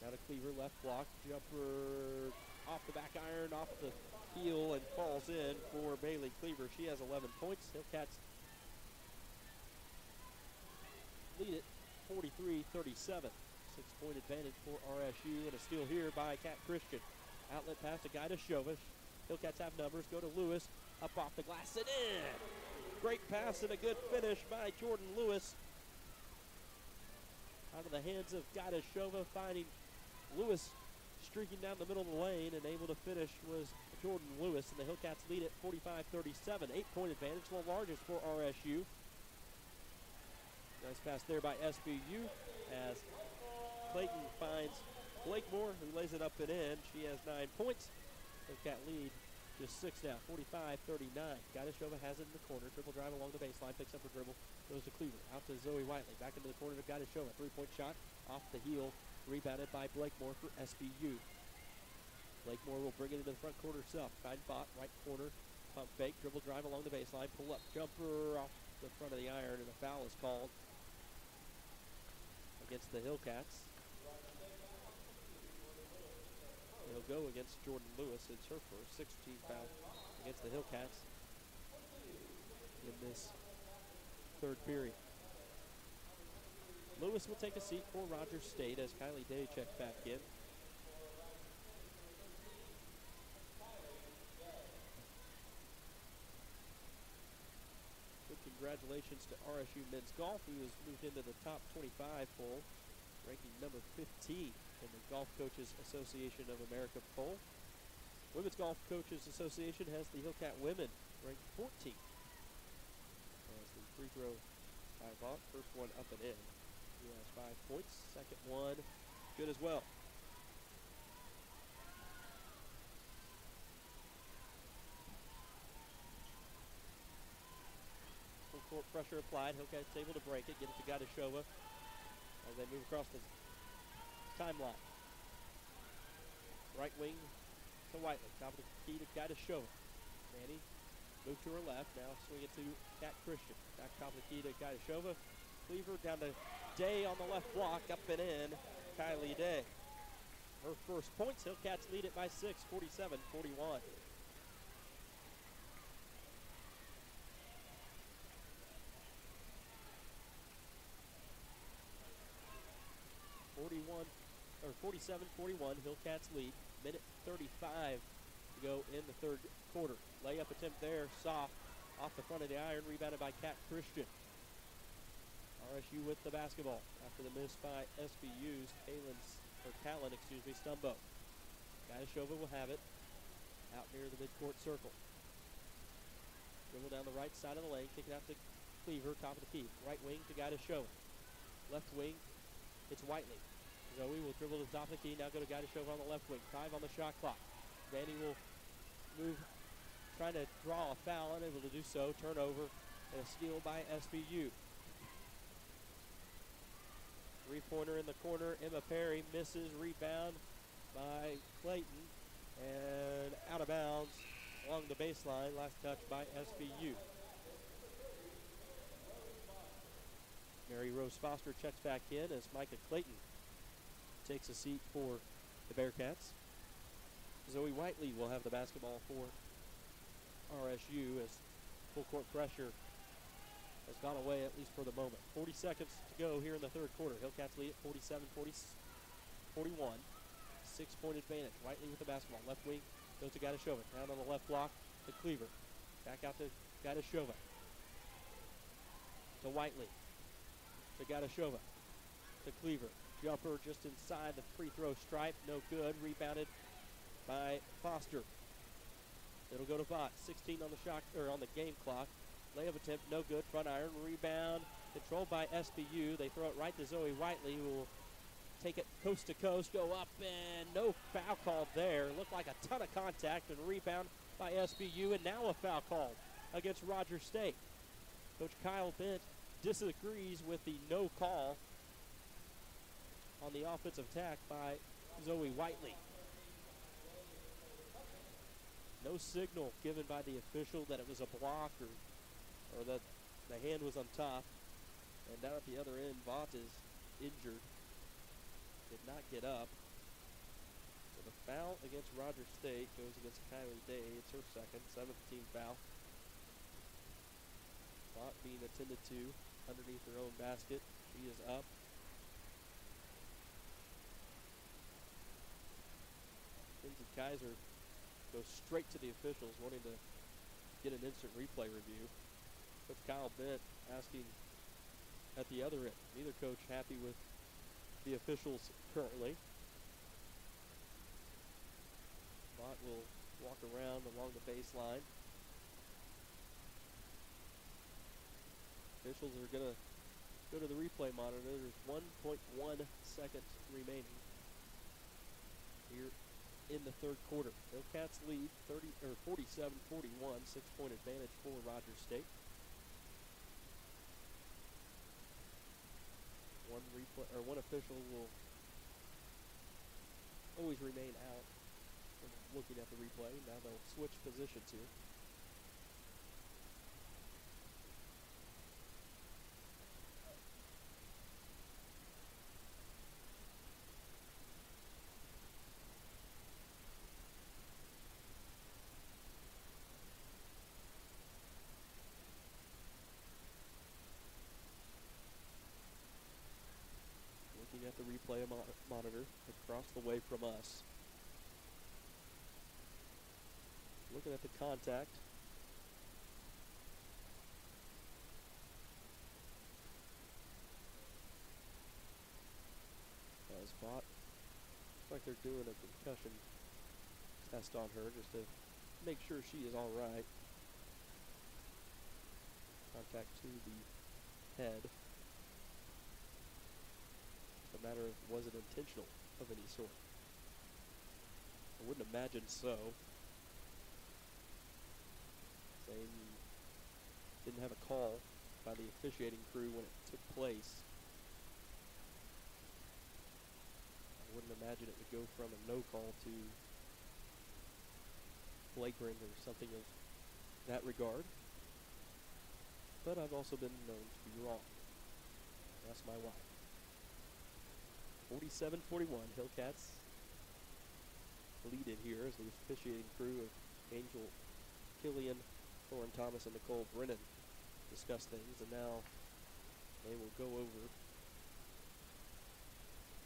Now to Cleaver, left block. Jumper off the back iron, off the heel, and falls in for Bailey Cleaver. She has 11 points. Hillcats lead it 43-37. 6-point advantage for RSU, and a steal here by Kat Christian. Outlet pass to guy to Shova. Hillcats have numbers. Go to Lewis. Up off the glass and in. Great pass and a good finish by Jordan Lewis. Out of the hands of Gaida Shova, finding Lewis streaking down the middle of the lane, and able to finish was Jordan Lewis, and the Hillcats lead at 45-37. 8-point advantage, the largest for RSU. Nice pass there by SBU as Clayton finds Blakemore, who lays it up and in. She has 9 points. Hillcat lead just 6 now, 45-39. Gaida Shova has it in the corner. Triple drive along the baseline, picks up her dribble, goes to Cleaver. Out to Zoe Whiteley. Back into the corner to Gaida Shova. 3-point shot off the heel. Rebounded by Blakemore for SBU. Blakemore will bring it into the front court herself. Fine bot, right corner. Pump fake, dribble drive along the baseline. Pull up jumper off the front of the iron, and a foul is called against the Hillcats. It'll go against Jordan Lewis. It's her first 16th foul against the Hillcats in this third period. Lewis will take a seat for Rogers State as Kylie Day checks back in. Good congratulations to RSU Men's Golf, who has moved into the top 25 poll, ranking number 15 in the Golf Coaches Association of America poll. Women's Golf Coaches Association has the Hillcat women ranked 14th. As the free throw by Vaught, first one up and in. He has 5 points. Second one, good as well. Full court pressure applied. Hillcats able to break it, get it to Gaida Shova as they move across the timeline. Right wing to Whiteley. Top of the key to Gaida Shova. Manny move to her left. Now swing it to Kat Christian. Back top of the key to Gaida Shova. Cleaver down to Day on the left block. Up and in. Kylie Day. Her first points. Hillcats lead it by 6. 47-41. Or 47-41, Hillcats lead. Minute 35 to go in the third quarter. Layup attempt there, soft, off the front of the iron, rebounded by Kat Christian. RSU with the basketball after the miss by SBU's Callan, Stumbo. Gaida Shova will have it out near the midcourt circle. Dribble down the right side of the lane, kick it out to Cleaver, top of the key. Right wing to Gaida Shova. Left wing, it's Whiteley. Zoe will dribble to the top of the key, now go to Gaida Shova on the left wing. 5 on the shot clock. Vanny will move, trying to draw a foul, unable to do so. Turnover and a steal by SBU. Three-pointer in the corner. Emma Perry misses. Rebound by Clayton. And out of bounds along the baseline. Last touch by SBU. Mary Rose Foster checks back in as Micah Clayton takes a seat for the Bearcats. Zoe Whiteley will have the basketball for RSU as full court pressure has gone away, at least for the moment. 40 seconds to go here in the third quarter. Hillcats lead at 47-41. 6-point advantage. Whiteley with the basketball. Left wing goes to Gaida Shova. Down on the left block to Cleaver. Back out to Gaida Shova. To Whiteley. To Gaida Shova. To Cleaver. Jumper just inside the free throw stripe. No good. Rebounded by Foster. It'll go to Vaught. 16 on the shot or on the game clock. Layup attempt, no good. Front iron, rebound, controlled by SBU. They throw it right to Zoe Whiteley, who will take it coast to coast, go up, and no foul called there. Looked like a ton of contact, and rebound by SBU, and now a foul called against Rogers State. Coach Kyle Bent disagrees with the no call on the offensive attack by Zoe Whiteley. No signal given by the official that it was a block or or that the hand was on top. And down at the other end, Vaught is injured. Did not get up. So the foul against Rogers State goes against Kylie Day. It's her second, 7th team foul. Vaught being attended to underneath her own basket. She is up. Lindsay Kaiser goes straight to the officials, wanting to get an instant replay review. Coach Kyle Bent asking at the other end. Neither coach happy with the officials currently. Vaught will walk around along the baseline. Officials are going to go to the replay monitor. There's 1.1 seconds remaining here in the third quarter. Hillcats lead 47-41, 6-point advantage for Rogers State. One official will always remain out from looking at the replay. Now they'll switch positions here. At the replay monitor across the way from us. Looking at the contact. As Vaught, looks like they're doing a concussion test on her just to make sure she is all right. Contact to the head. A matter of, was it intentional of any sort? I wouldn't imagine so. Saying didn't have a call by the officiating crew when it took place. I wouldn't imagine it would go from a no call to flagrant or something of that regard. But I've also been known to be wrong. That's my wife. 47-41, Hillcats lead it here as the officiating crew of Angel Killian, Lauren Thomas, and Nicole Brennan discuss things. And now they will go over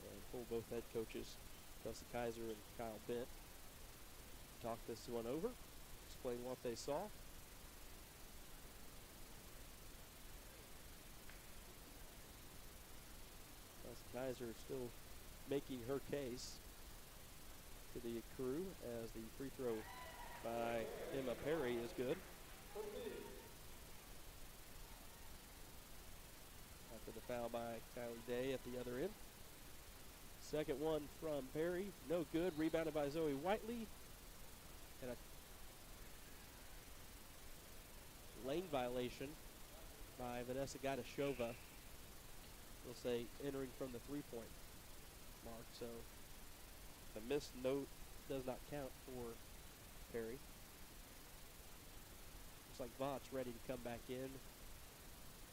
and pull both head coaches, Kelsey Kaiser and Kyle Bent, talk this one over, explain what they saw. Kaiser still making her case to the crew as the free throw by Emma Perry is good. After the foul by Kylie Day at the other end. Second one from Perry, no good. Rebounded by Zoe Whiteley. And a lane violation by Vanessa Gaidashova. We'll say entering from the three-point mark, so the missed note does not count for Perry. Looks like Vaught's ready to come back in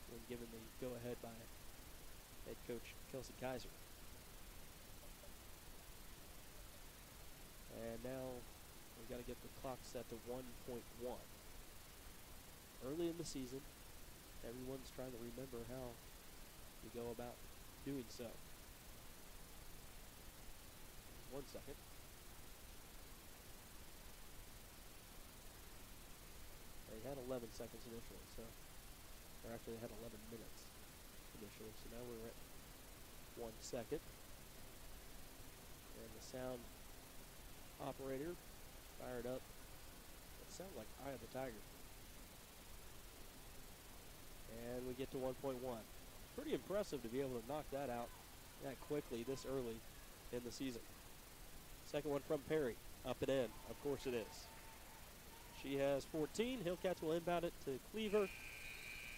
when given the go-ahead by head coach Kelsey Kaiser. And now we've got to get the clock set to 1.1. Early in the season, everyone's trying to remember how to go about doing so. 1 second. They had 11 seconds initially, or actually they had 11 minutes initially, so now we're at 1 second. And the sound operator fired up. It sounds like Eye of the Tiger. And we get to 1.1. Pretty impressive to be able to knock that out that quickly this early in the season. Second one from Perry. Up and in. Of course it is. She has 14. Hillcats will inbound it to Cleaver.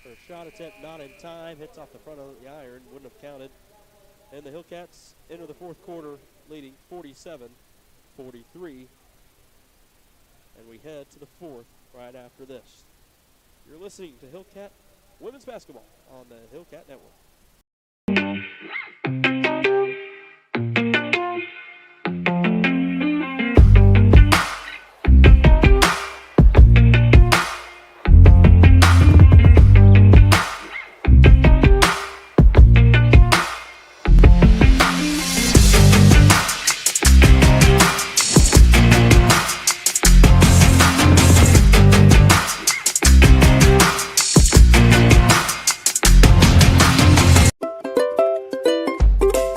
Her shot attempt not in time. Hits off the front of the iron. Wouldn't have counted. And the Hillcats enter the fourth quarter leading 47-43. And we head to the fourth right after this. You're listening to Hillcat Women's Basketball on the Hillcat Network.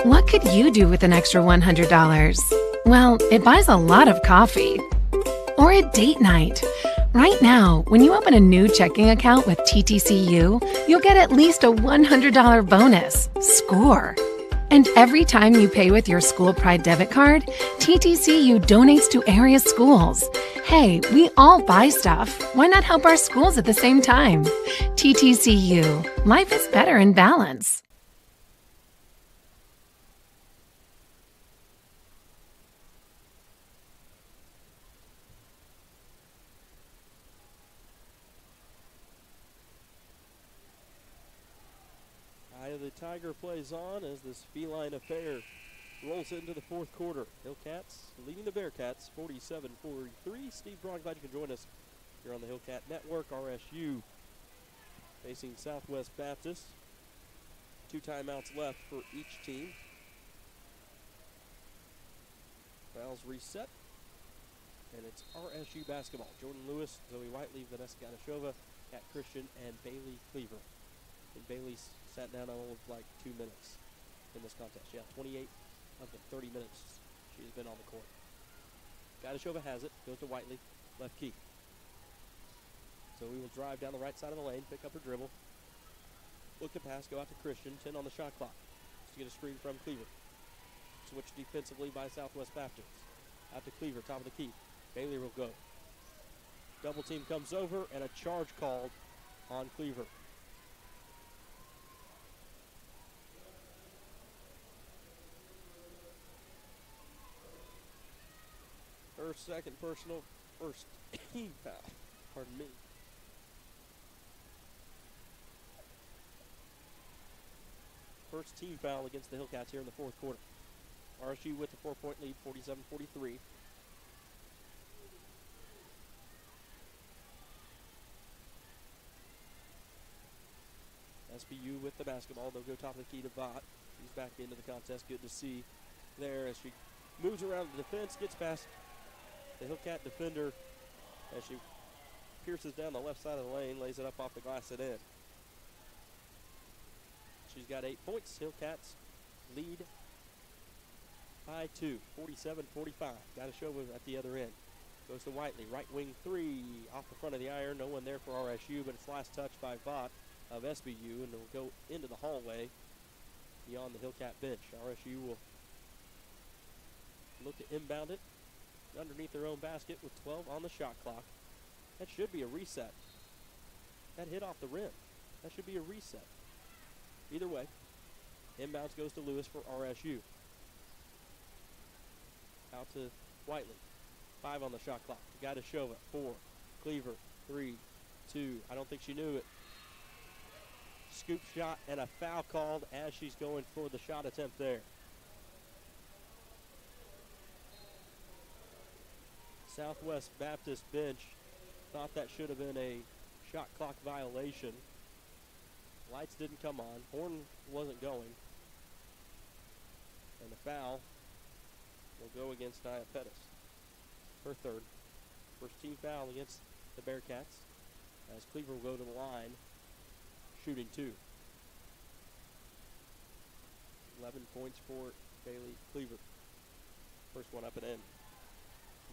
What could you do with an extra $100? Well, it buys a lot of coffee. Or a date night. Right now, when you open a new checking account with TTCU, you'll get at least a $100 bonus. Score! And every time you pay with your School Pride debit card, TTCU donates to area schools. Hey, we all buy stuff. Why not help our schools at the same time? TTCU. Life is better in balance. Eye of the Tiger plays on as this feline affair rolls into the fourth quarter. Hillcats leading the Bearcats 47-43. Steve Braun, glad you can join us here on the Hillcat Network. RSU facing Southwest Baptist. 2 timeouts left for each team. Fouls reset. And it's RSU basketball. Jordan Lewis, Zoe Whiteley, Vanessa Ganashova, Kat Christian, and Bailey Cleaver. And Bailey sat down all of like 2 minutes in this contest. Yeah, 28 of the 30 minutes she's been on the court. Ganashova has it, goes to Whiteley, left key. So we will drive down the right side of the lane, pick up her dribble, look to pass, go out to Christian, 10 on the shot clock. To get a screen from Cleaver. Switch defensively by Southwest Baptist. Out to Cleaver, top of the key. Bailey will go. Double team comes over and a charge called on Cleaver. Her second personal, first team foul. Pardon me. First team foul against the Hillcats here in the fourth quarter. RSU with the 4-point lead, 47-43. SBU with the basketball. They'll go top of the key to Vaught. She's back into the contest. Good to see there as she moves around the defense, gets past the Hillcat defender as she pierces down the left side of the lane, lays it up off the glass and in. She's got 8 points. Hillcats lead by 2, 47-45. Ganashova at the other end. Goes to Whiteley, right wing 3, off the front of the iron. No one there for RSU, but it's last touch by Vaught of SBU, and it'll go into the hallway beyond the Hillcat bench. RSU will look to inbound it underneath their own basket with 12 on the shot clock. That should be a reset. That hit off the rim. That should be a reset. Either way, inbounds goes to Lewis for RSU. Out to Whiteley. 5 on the shot clock. Ganashova, 4. Cleaver, 3, 2. I don't think she knew it. Scoop shot and a foul called as she's going for the shot attempt there. Southwest Baptist bench thought that should have been a shot clock violation. Lights didn't come on. Horn wasn't going. And the foul will go against Nia Pettis. Her third. First team foul against the Bearcats as Cleaver will go to the line, shooting 2. 11 points for Bailey Cleaver. First one up and in.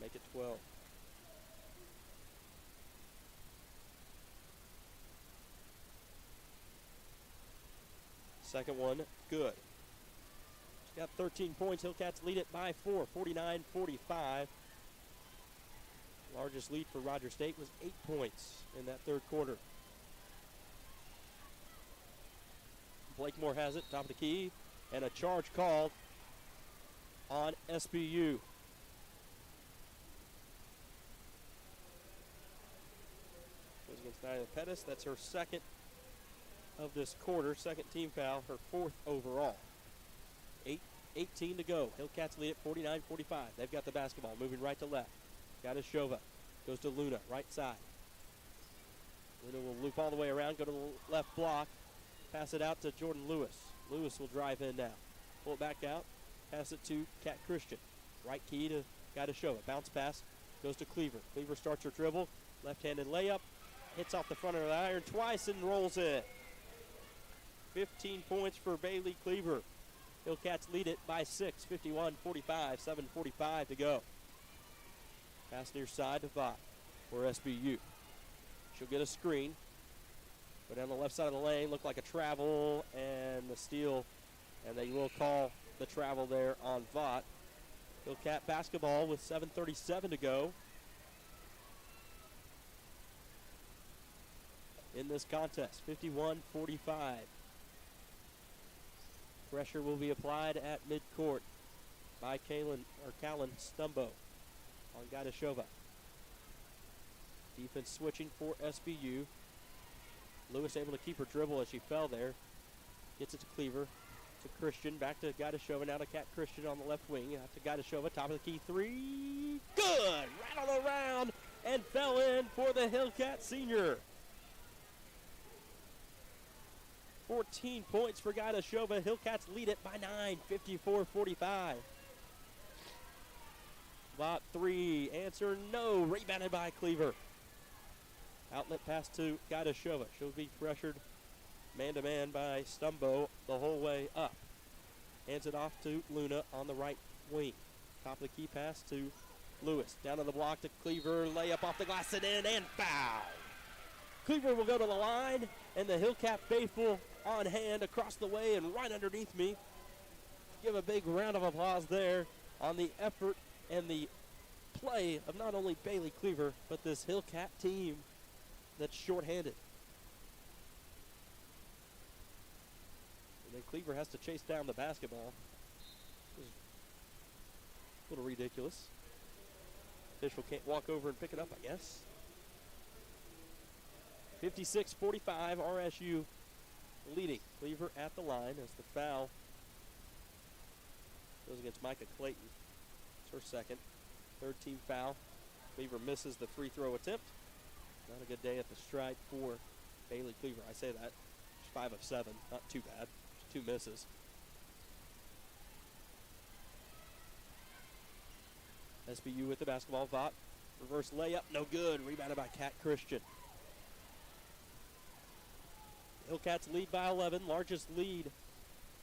Make it 12. Second one, good. She's got 13 points. Hillcats lead it by 4, 49-45. Largest lead for Rogers State was 8 points in that third quarter. Blakemore has it, top of the key, and a charge called on SBU. Goes against Nyla Pettis, that's her second of this quarter, second team foul, her fourth overall. 8:18 to go. Hillcats lead at 49-45. They've got the basketball, moving right to left. Gadashova goes to Luna, right side. Luna will loop all the way around, go to the left block, pass it out to Jordan Lewis. Lewis will drive in now. Pull it back out, pass it to Kat Christian. Right key to Gadashova. Bounce pass, goes to Cleaver. Cleaver starts her dribble, left-handed layup, hits off the front of the iron twice and rolls it. 15 points for Bailey Cleaver. Hillcats lead it by 6, 51-45, 7:45 to go. Pass near side to Vaught for SBU. She'll get a screen. Go down the left side of the lane, look like a travel and the steal, and they will call the travel there on Vaught. Hillcat basketball with 7:37 to go in this contest, 51-45. Pressure will be applied at midcourt by Callan Stumbo on Gadashova. Defense switching for SBU. Lewis able to keep her dribble as she fell there. Gets it to Cleaver, to Christian, back to Gadashova, now to Kat Christian on the left wing. Out to Gadashova, top of the key, three. Good! Rattled around and fell in for the Hillcat senior. 14 points for Gadashova. Hillcats lead it by 9, 54-45. Vaught three, answer no, rebounded by Cleaver. Outlet pass to Gadashova. She'll be pressured man-to-man by Stumbo the whole way up. Hands it off to Luna on the right wing. Top of the key pass to Lewis. Down to the block to Cleaver. Layup off the glass and in, and foul. Cleaver will go to the line, and the Hillcat faithful on hand across the way and right underneath me. Give a big round of applause there on the effort and the play of not only Bailey Cleaver, but this Hillcat team that's shorthanded. And then Cleaver has to chase down the basketball. This is a little ridiculous. Official can't walk over and pick it up, I guess. 56-45, RSU leading. Cleaver at the line as the foul goes against Micah Clayton. It's her second. Third team foul. Cleaver misses the free throw attempt. Not a good day at the stride for Bailey Cleaver. I say that. She's 5 of 7. Not too bad. Just 2 misses. SBU with the basketball. Vaught. Reverse layup. No good. Rebounded by Kat Christian. Hillcats lead by 11. Largest lead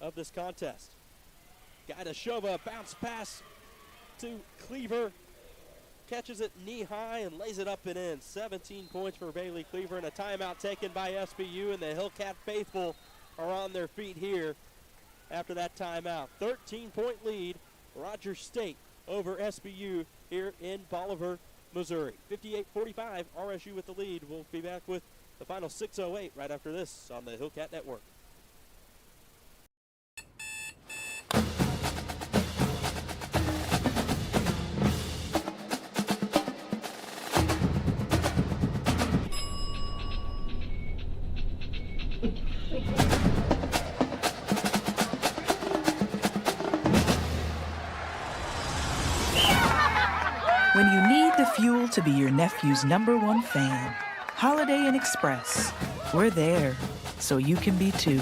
of this contest. Gadashova, bounce pass to Cleaver. Catches it knee high and lays it up and in. 17 points for Bailey Cleaver, and a timeout taken by SBU, and the Hillcat faithful are on their feet here after that timeout. 13-point lead, Rogers State over SBU here in Bolivar, Missouri. 58-45, RSU with the lead. We'll be back with the final 6:08 right after this on the Hillcat Network. When you need the fuel to be your nephew's #1 fan, Holiday Inn Express. We're there, so you can be too.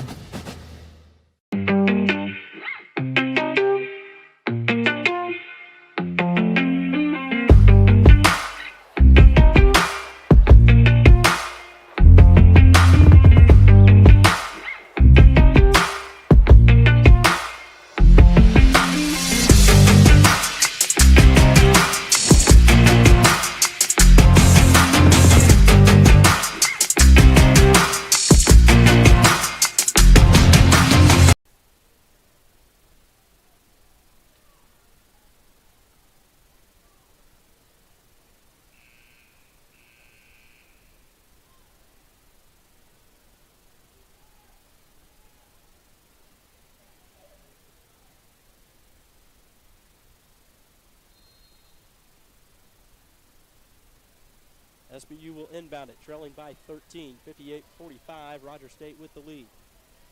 SBU will inbound it, trailing by 13, 58-45. Roger State with the lead.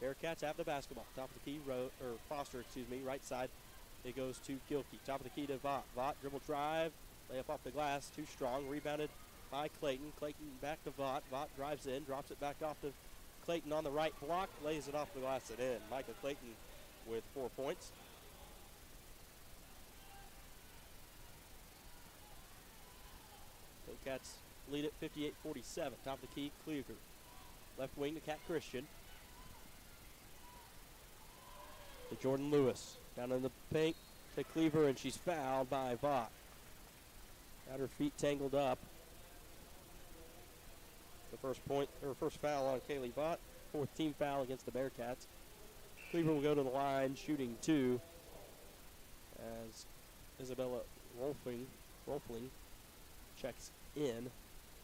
Bearcats have the basketball. Top of the key, Foster, right side. It goes to Gilkey. Top of the key to Vaught. Vaught dribble drive, layup off the glass, too strong. Rebounded by Clayton. Clayton back to Vaught. Vaught drives in, drops it back off to Clayton on the right block, lays it off the glass and in. Micah Clayton with 4 points. Cats lead at 58-47. Top of the key, Klieger. Left wing to Cat Christian. To Jordan Lewis. Down in the paint to Cleaver, and she's fouled by Vaught. Got her feet tangled up. The first foul on Kaylee Vaught. 4th team foul against the Bearcats. Cleaver will go to the line, shooting 2. As Isabella Rolfling checks in.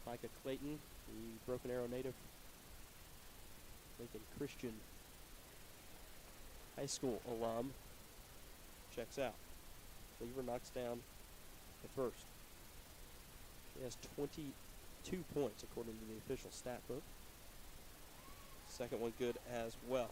Micah Clayton, the Broken Arrow native, Lincoln Christian High School alum, checks out. Cleaver knocks down the first. She has 22 points according to the official stat book. Second one good as well.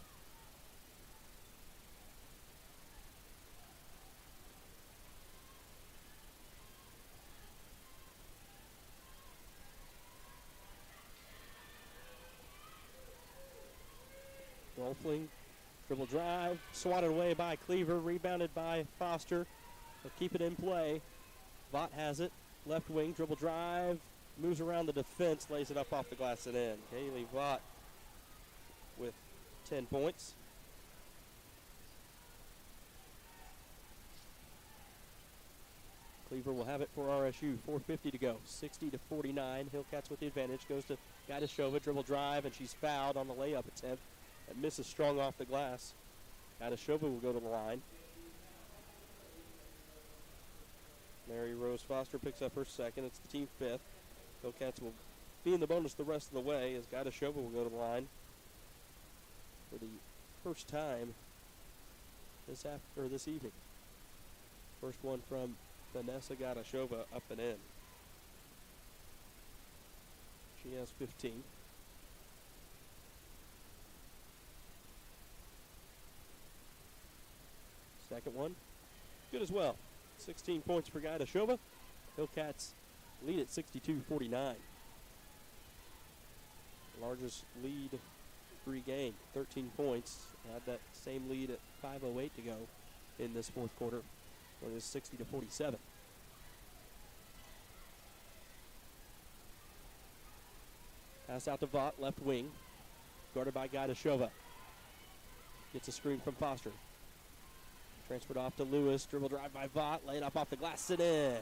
Rolfling, dribble drive, swatted away by Cleaver, rebounded by Foster. They'll keep it in play. Vaught has it, left wing, dribble drive, moves around the defense, lays it up off the glass and in. Kaylee Vaught with 10 points. Cleaver will have it for RSU. 4:50 to go. 60-49. Hillcats with the advantage. Goes to Gaidashova, dribble drive, and she's fouled on the layup attempt. And misses strong off the glass. Gaidashova will go to the line. Mary Rose Foster picks up her second. It's the team 5th. Hillcats will be in the bonus the rest of the way as Gaidashova will go to the line for the first time this evening. First one from Vanessa Gaidashova up and in. She has 15. Second one, good as well. 16 points for Gaidashova. Hillcats lead at 62-49. Largest lead regained, 13 points. Had that same lead at 5:08 to go in this fourth quarter when it was 60-47. Pass out to Vaught, left wing. Guarded by Gaidashova. Gets a screen from Foster. Transferred off to Lewis. Dribble drive by Vaught. Laid up off the glass. Sit in.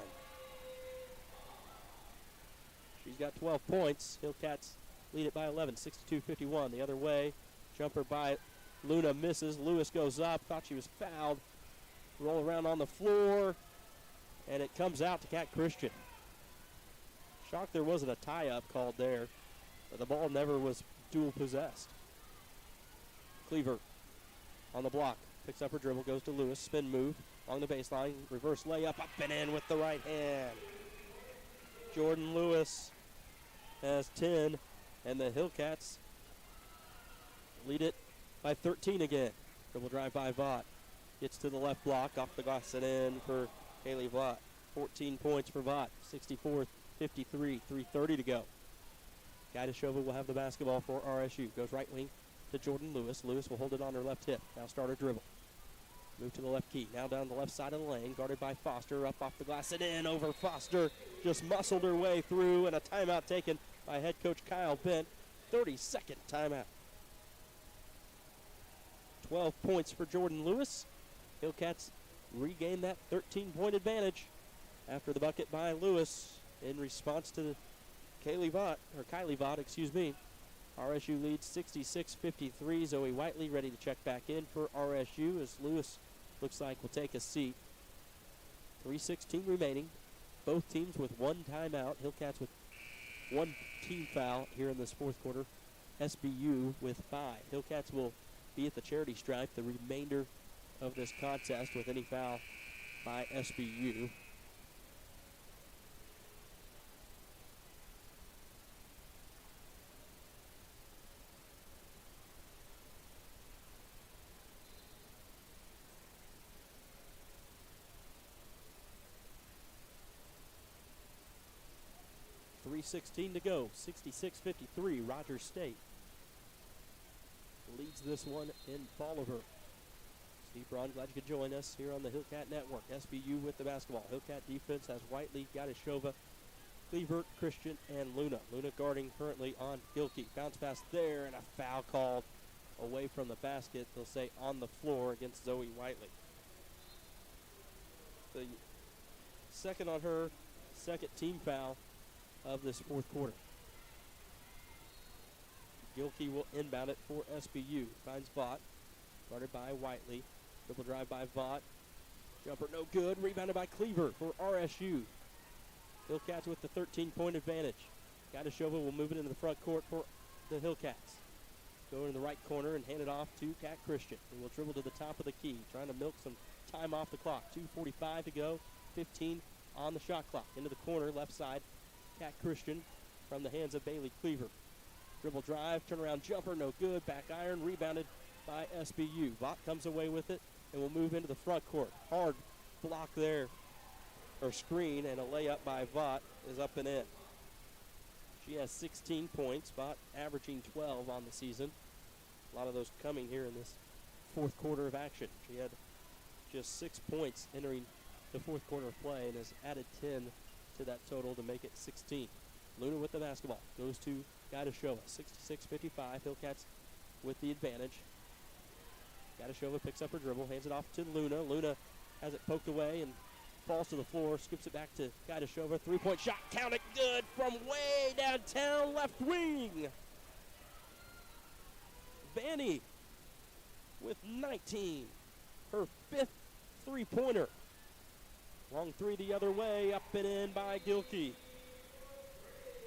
She's got 12 points. Hillcats lead it by 11. 62-51. The other way. Jumper by Luna misses. Lewis goes up. Thought she was fouled. Roll around on the floor. And it comes out to Cat Christian. Shocked there wasn't a tie-up called there. But the ball never was dual possessed. Cleaver on the block. Picks up her dribble, goes to Lewis, spin move along the baseline, reverse layup, up and in with the right hand. Jordan Lewis has 10, and the Hillcats lead it by 13 again. Dribble drive by Vaught. Gets to the left block, off the glass and in for Kaylee Vaught. 14 points for Vaught, 64-53, 3:30 to go. Gaidashova will have the basketball for RSU. Goes right wing to Jordan Lewis. Lewis will hold it on her left hip. Now start her dribble. Move to the left key. Now down the left side of the lane. Guarded by Foster. Up off the glass and in over Foster. Just muscled her way through, and a timeout taken by head coach Kyle Bent. 32nd timeout. 12 points for Jordan Lewis. Hillcats regain that 13-point advantage after the bucket by Lewis in response to Kylie Vaught. RSU leads 66-53. Zoe Whiteley ready to check back in for RSU as Lewis looks like will take a seat. 3:16 remaining. Both teams with one timeout. Hillcats with one team foul here in this fourth quarter. SBU with 5. Hillcats will be at the charity stripe the remainder of this contest with any foul by SBU. 3:16 to go. 66-53. Rogers State leads this one in Bolivar. Steve Braun, glad you could join us here on the Hillcat Network. SBU with the basketball. Hillcat defense has Whiteley, Gadishova, Cleaver, Christian, and Luna. Luna guarding currently on Gilkey. Bounce pass there, and a foul called away from the basket. They'll say on the floor against Zoe Whiteley. The second on her, second team foul of this fourth quarter. Gilkey will inbound it for SBU. Finds Vaught, guarded by Whiteley. Dribble drive by Vaught. Jumper no good. Rebounded by Cleaver for RSU. Hillcats with the 13-point advantage. Gadishova will move it into the front court for the Hillcats. Go in the right corner and hand it off to Kat Christian, who will dribble to the top of the key, trying to milk some time off the clock. 2:45 to go. 15 on the shot clock. Into the corner, left side. Kat Christian from the hands of Bailey Cleaver. Dribble drive, turnaround jumper, no good. Back iron, rebounded by SBU. Vaught comes away with it and will move into the front court. Hard block there, or screen, and a layup by Vaught is up and in. She has 16 points, Vaught averaging 12 on the season. A lot of those coming here in this fourth quarter of action. She had just 6 points entering the fourth quarter of play and has added 10 to that total to make it 16. Luna with the basketball. Goes to Gadishova. 66-55. Hillcats with the advantage. Gadishova picks up her dribble, hands it off to Luna. Luna has it poked away and falls to the floor, scoops it back to Gadishova. Three-point shot, count it good from way downtown left wing. Vanny with 19. Her fifth three-pointer. Long three the other way, up and in by Gilkey.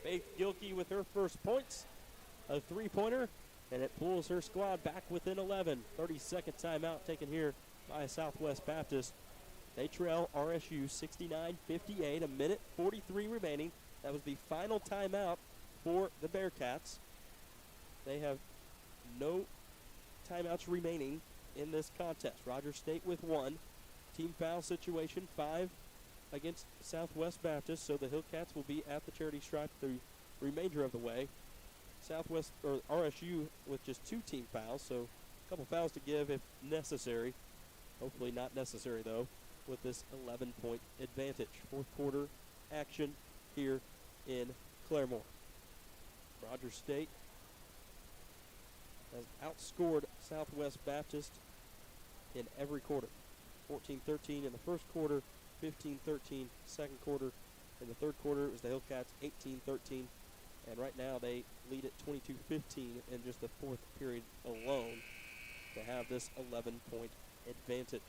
Faith Gilkey with her first points. A three-pointer, and it pulls her squad back within 11. 32nd timeout taken here by Southwest Baptist. They trail RSU 69-58, a minute 43 remaining. That was the final timeout for the Bearcats. They have no timeouts remaining in this contest. Rogers State with one. Team foul situation, 5 against Southwest Baptist, so the Hillcats will be at the charity stripe the remainder of the way. Southwest, or RSU, with just 2 team fouls, so a couple fouls to give if necessary. Hopefully not necessary, though, with this 11-point advantage. Fourth quarter action here in Claremore. Rogers State has outscored Southwest Baptist in every quarter. 14-13 in the first quarter, 15-13 second quarter. In the third quarter, it was the Hillcats 18-13. And right now they lead at 22-15 in just the fourth period alone to have this 11-point advantage.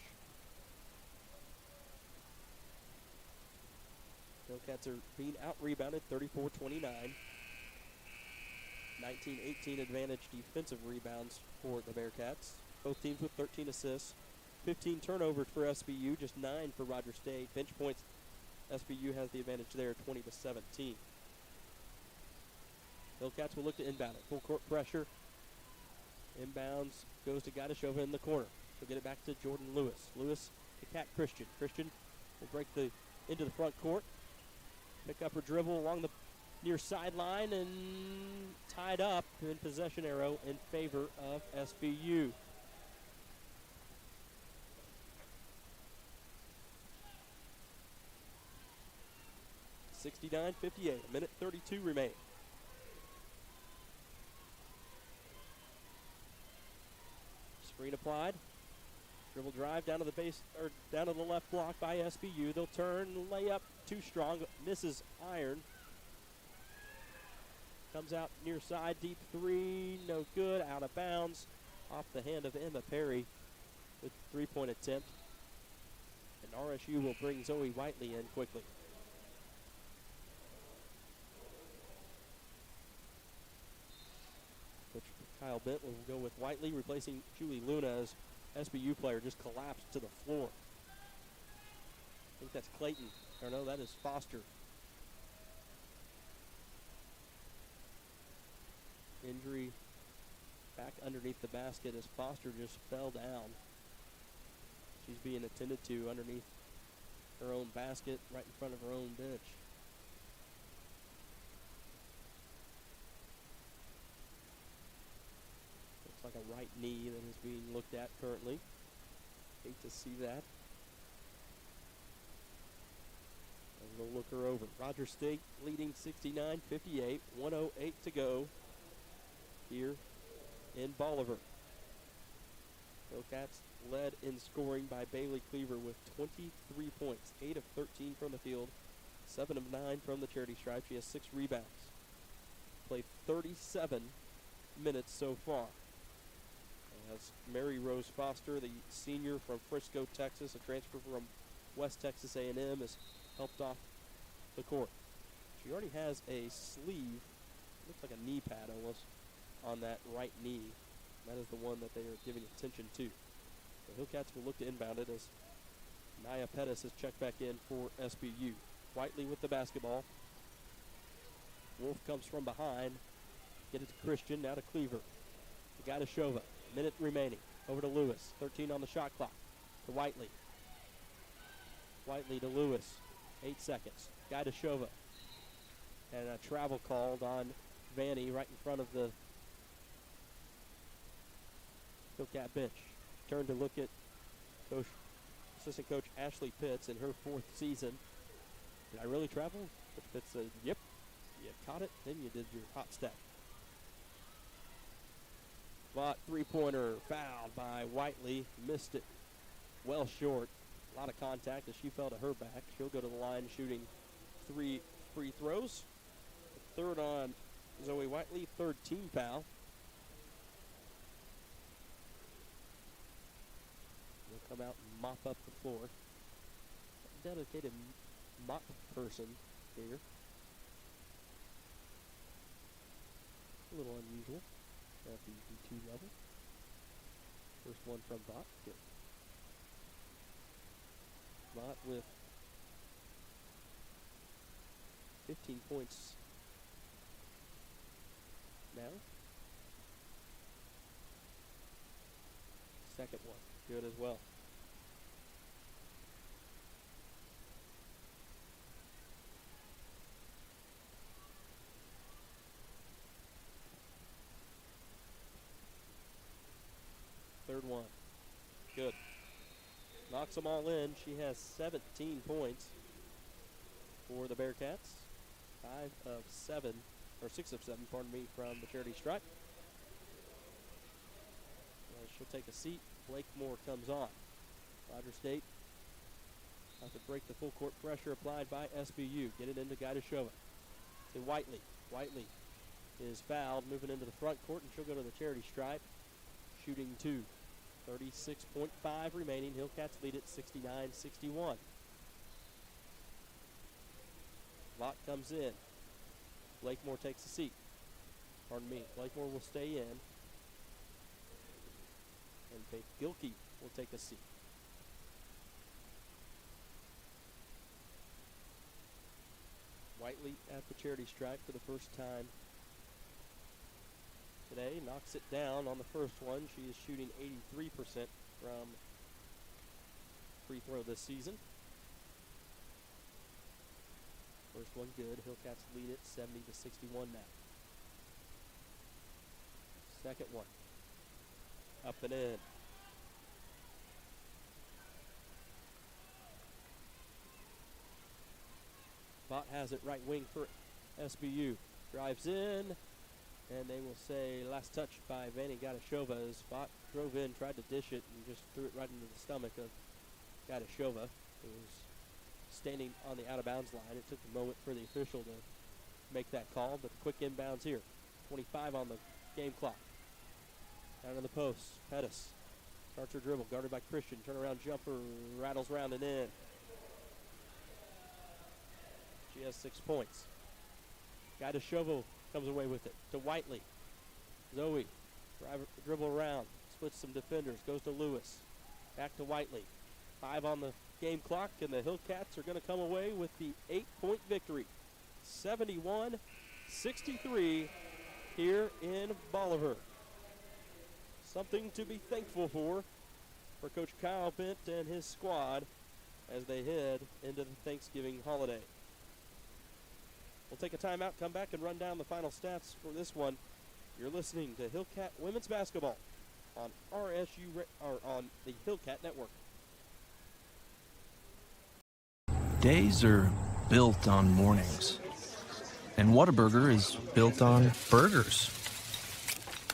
Hillcats are being out-rebounded 34-29. 19-18 advantage defensive rebounds for the Bearcats. Both teams with 13 assists. 15 turnovers for SBU, just 9 for Rogers State. Bench points, SBU has the advantage there, 20-17. Hillcats will look to inbound it. Full court pressure. Inbounds goes to Gadishova in the corner. She'll get it back to Jordan Lewis. Lewis to Kat Christian. Christian will break into the front court. Pick up her dribble along the near sideline and tied up in possession arrow in favor of SBU. (69-58), a minute 32 remaining. Screen applied. Dribble drive down to the base, or down to the left block by SBU. They'll turn, layup too strong, misses iron. Comes out near side, deep three, no good, out of bounds, off the hand of Emma Perry with the three-point attempt. And RSU will bring Zoe Whiteley in quickly. Coach Kyle Bent will go with Whiteley, replacing Julie Luna as SBU player just collapsed to the floor. I think that's Clayton. Or no, that is Foster. Injury back underneath the basket as Foster just fell down. She's being attended to underneath her own basket, right in front of her own bench. a right knee that is being looked at currently. Hate to see that. And we'll look her over. Rogers State leading 69-58, 1:08 to go here in Bolivar. Hillcats led in scoring by Bailey Cleaver with 23 points, 8 of 13 from the field, 7 of 9 from the charity stripe. She has 6 rebounds. Played 37 minutes so far. As Mary Rose Foster, the senior from Frisco, Texas, a transfer from West Texas A&M, has helped off the court. She already has a sleeve, looks like a knee pad almost, on that right knee. That is the one that they are giving attention to. The Hillcats will look to inbound it as Naya Pettis has checked back in for SBU. Whiteley with the basketball. Wolf comes from behind. Get it to Christian, now to Cleaver. The guy to Shova. Minute remaining. Over to Lewis. 13 on the shot clock. To Whiteley. Whiteley to Lewis. 8 seconds. Guy to Shova. And a travel called on Vanny right in front of the Hillcat bench. Turn to look at assistant coach Ashley Pitts in her 4th season. Did I really travel? Coach Pitts said, yep. You caught it, then you did your hop step. Vaught three-pointer fouled by Whiteley. Missed it well short. A lot of contact as she fell to her back. She'll go to the line shooting 3 free throws. Third on Zoe Whiteley, 3rd team foul. We'll come out and mop up the floor. A dedicated mop person here. A little unusual at the D2 level. First one from Vaught. Good. Vaught with 15 points now. Second one, good as well. Third one, good. Knocks them all in. She has 17 points for the Bearcats. 6 of 7, pardon me, from the charity stripe. She'll take a seat. Blakemore comes on. Rogers State have to break the full court pressure applied by SBU. Get it into Gaidashova. To Whiteley. Whiteley is fouled, moving into the front court, and she'll go to the charity stripe, shooting 2. 36.5 remaining. Hillcats lead it 69-61. Vaught comes in. Blakemore takes a seat. Pardon me. Blakemore will stay in. And Faith Gilkey will take a seat. Whiteley at the charity stripe for the first time today. Knocks it down on the first one. She is shooting 83% from free throw this season. First one good. Hillcats lead it 70-61 now. Second one. Up and in. Vaught has it right wing for SBU. Drives in, and they will say last touch by Vanny Gaidashova as Vaught drove in, tried to dish it, and just threw it right into the stomach of Gaidashova, who was standing on the out-of-bounds line. It took a moment for the official to make that call, but the quick inbounds here. 25 on the game clock. Down in the post, Pettis starts her dribble, guarded by Christian. Turnaround jumper, rattles round and in. She has 6 points. Gaidashova comes away with it to Whiteley. Zoe, dribble around, splits some defenders, goes to Lewis. Back to Whiteley. 5 on the game clock, and the Hillcats are going to come away with the 8-point victory. 71-63 here in Bolivar. Something to be thankful for Coach Kyle Bent and his squad as they head into the Thanksgiving holiday. We'll take a timeout, come back, and run down the final stats for this one. You're listening to Hillcat Women's Basketball on on the Hillcat Network. Days are built on mornings, and Whataburger is built on burgers.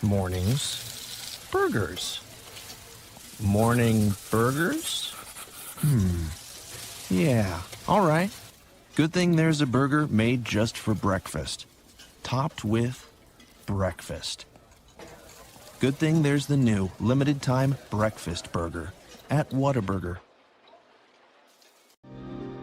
Mornings, burgers. Morning burgers? Yeah, all right. Good thing there's a burger made just for breakfast, topped with breakfast. Good thing there's the new limited time breakfast burger at Whataburger.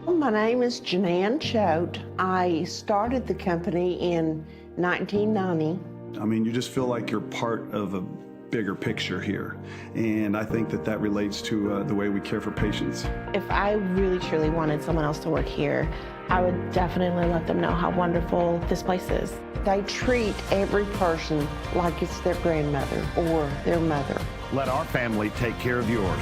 My name is Janann Choate. I started the company in 1990. I mean, you just feel like you're part of a bigger picture here. And I think that that relates to the way we care for patients. If I really truly wanted someone else to work here, I would definitely let them know how wonderful this place is. They treat every person like it's their grandmother or their mother. Let our family take care of yours.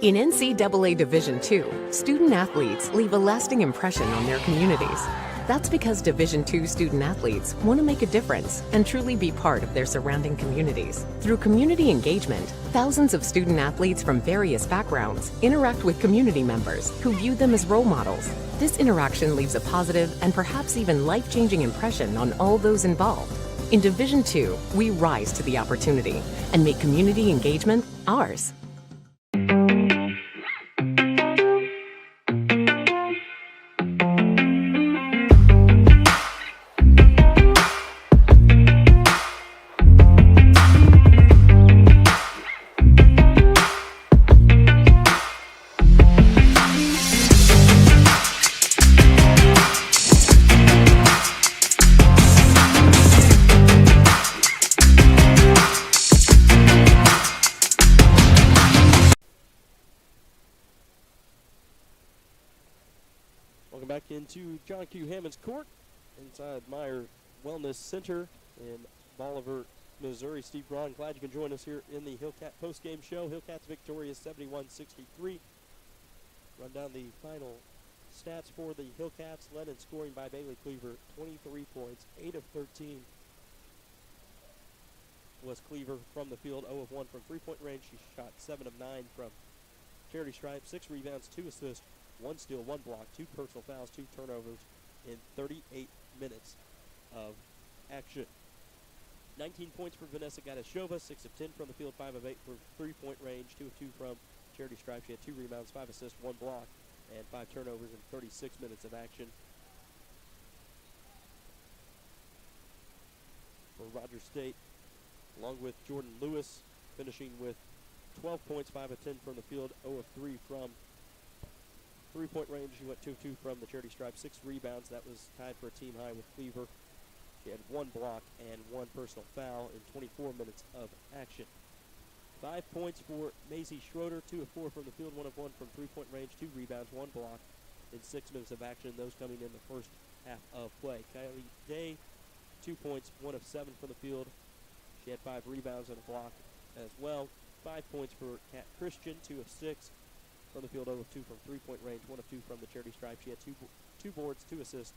In NCAA Division II, student athletes leave a lasting impression on their communities. That's because Division II student athletes want to make a difference and truly be part of their surrounding communities. Through community engagement, thousands of student athletes from various backgrounds interact with community members who view them as role models. This interaction leaves a positive and perhaps even life-changing impression on all those involved. In Division II, we rise to the opportunity and make community engagement ours. Welcome back into John Q. Hammond's Court inside Meyer Wellness Center in Bolivar, Missouri. Steve Braun, glad you can join us here in the Hillcat postgame show. Hillcats victorious 71-63. Run down the final stats for the Hillcats. Led in scoring by Bailey Cleaver, 23 points, 8 of 13 was Cleaver from the field, 0 of 1 from three-point range. She shot 7 of 9 from charity stripe, 6 rebounds, 2 assists, 1 steal, 1 block, 2 personal fouls, 2 turnovers in 38 minutes of action. 19 points for Vanessa Gadashova, 6 of 10 from the field, 5 of 8 for three-point range, 2 of 2 from charity stripe. She had 2 rebounds, 5 assists, 1 block, and 5 turnovers in 36 minutes of action. For Rogers State, along with Jordan Lewis, finishing with 12 points, 5 of 10 from the field, 0 of 3 from three-point range. She went 2 of 2 from the charity stripe, 6 rebounds. That was tied for a team high with Cleaver. She had 1 block and 1 personal foul in 24 minutes of action. 5 points for Maisie Schroeder, 2 of 4 from the field, 1 of 1 from three-point range, 2 rebounds, 1 block in 6 minutes of action. Those coming in the first half of play. Kylie Day, 2 points, 1 of 7 from the field. She had 5 rebounds and a block as well. 5 points for Kat Christian, 2 of 6 from the field, 0 of 2 from three-point range, 1 of 2 from the charity stripe. She had 2 boards, 2 assists,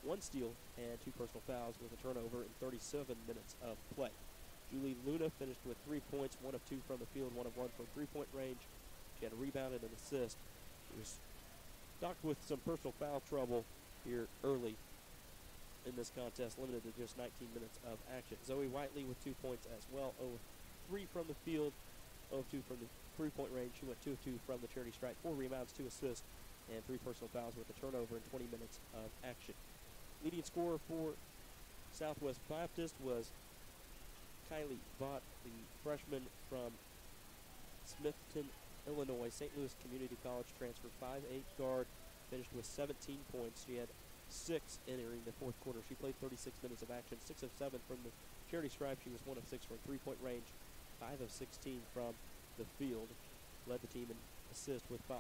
1 steal, and 2 personal fouls with a turnover in 37 minutes of play. Julie Luna finished with 3 points, 1 of 2 from the field, 1 of 1 from three-point range. She had a rebound and an assist. She was docked with some personal foul trouble here early in this contest, limited to just 19 minutes of action. Zoe Whiteley with 2 points as well, 0 of 3 from the field, 0 of 2 from the three-point range. She went 2 of 2 from the charity stripe, 4 rebounds, 2 assists, and 3 personal fouls with a turnover in 20 minutes of action. Leading scorer for Southwest Baptist was Kylie Vaught, the freshman from Smithton, Illinois. St. Louis Community College transfer, 5'8" guard, finished with 17 points. She had 6 entering the fourth quarter. She played 36 minutes of action, 6 of 7 from the charity stripe. She was 1 of 6 from three-point range, 5 of 16 from the field. Led the team in assist with 5.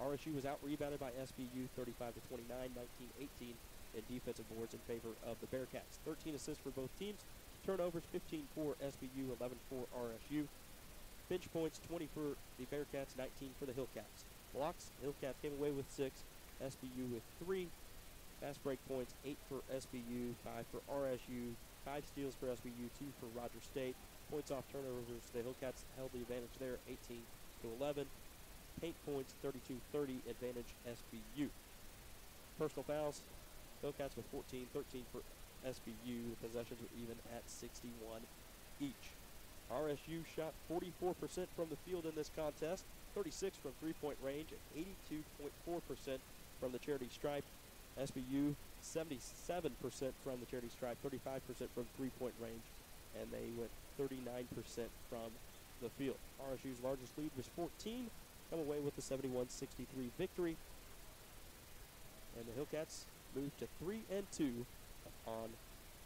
RSU was out-rebounded by SBU 35-29, 19-18 in defensive boards in favor of the Bearcats. 13 assists for both teams. Turnovers, 15 for SBU, 11 for RSU. Bench points, 20 for the Bearcats, 19 for the Hillcats. Blocks, Hillcats came away with 6, SBU with 3. Fast break points, 8 for SBU, 5 for RSU. 5 steals for SBU, 2 for Rogers State. Points off turnovers, the Hillcats held the advantage there, 18-11. Paint points, 32-30, advantage SBU. Personal fouls, Hillcats with 14, 13 for SBU. The possessions were even at 61 each. RSU shot 44% from the field in this contest, 36 from three-point range, and 82.4% from the charity stripe. SBU 77% from the charity stripe, 35% from three-point range, and they went 39% from the field. RSU's largest lead was 14, come away with the 71-63 victory, and the Hillcats moved to 3-2 on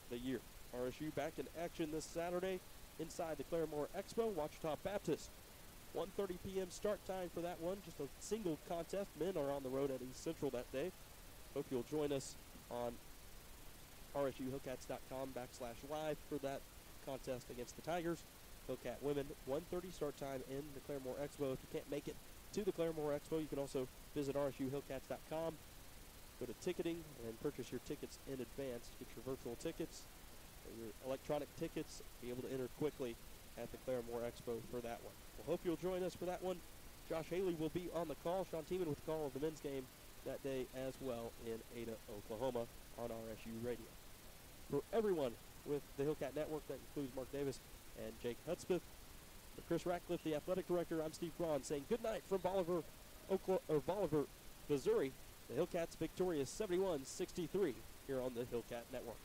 the year. RSU back in action this Saturday inside the Claremore Expo, Ouachita Baptist. 1:30 p.m. start time for that one, just a single contest. Men are on the road at East Central that day. Hope you'll join us on rsuhillcats.com/live for that contest against the Tigers. Hillcat women, 1:30 start time in the Claremore Expo. If you can't make it to the Claremore Expo, you can also visit rsuhillcats.com. Go to ticketing and purchase your tickets in advance. Get your virtual tickets, your electronic tickets, be able to enter quickly at the Claremore Expo for that one. We'll hope you'll join us for that one. Josh Haley will be on the call. Sean Tiemann with the call of the men's game that day as well in Ada, Oklahoma on RSU Radio. For everyone with the Hillcat Network, that includes Mark Davis and Jake Hudspeth. For Chris Ratcliffe, the athletic director, I'm Steve Braun saying good night from Bolivar, Missouri. The Hillcats victorious 71-63 here on the Hillcat Network.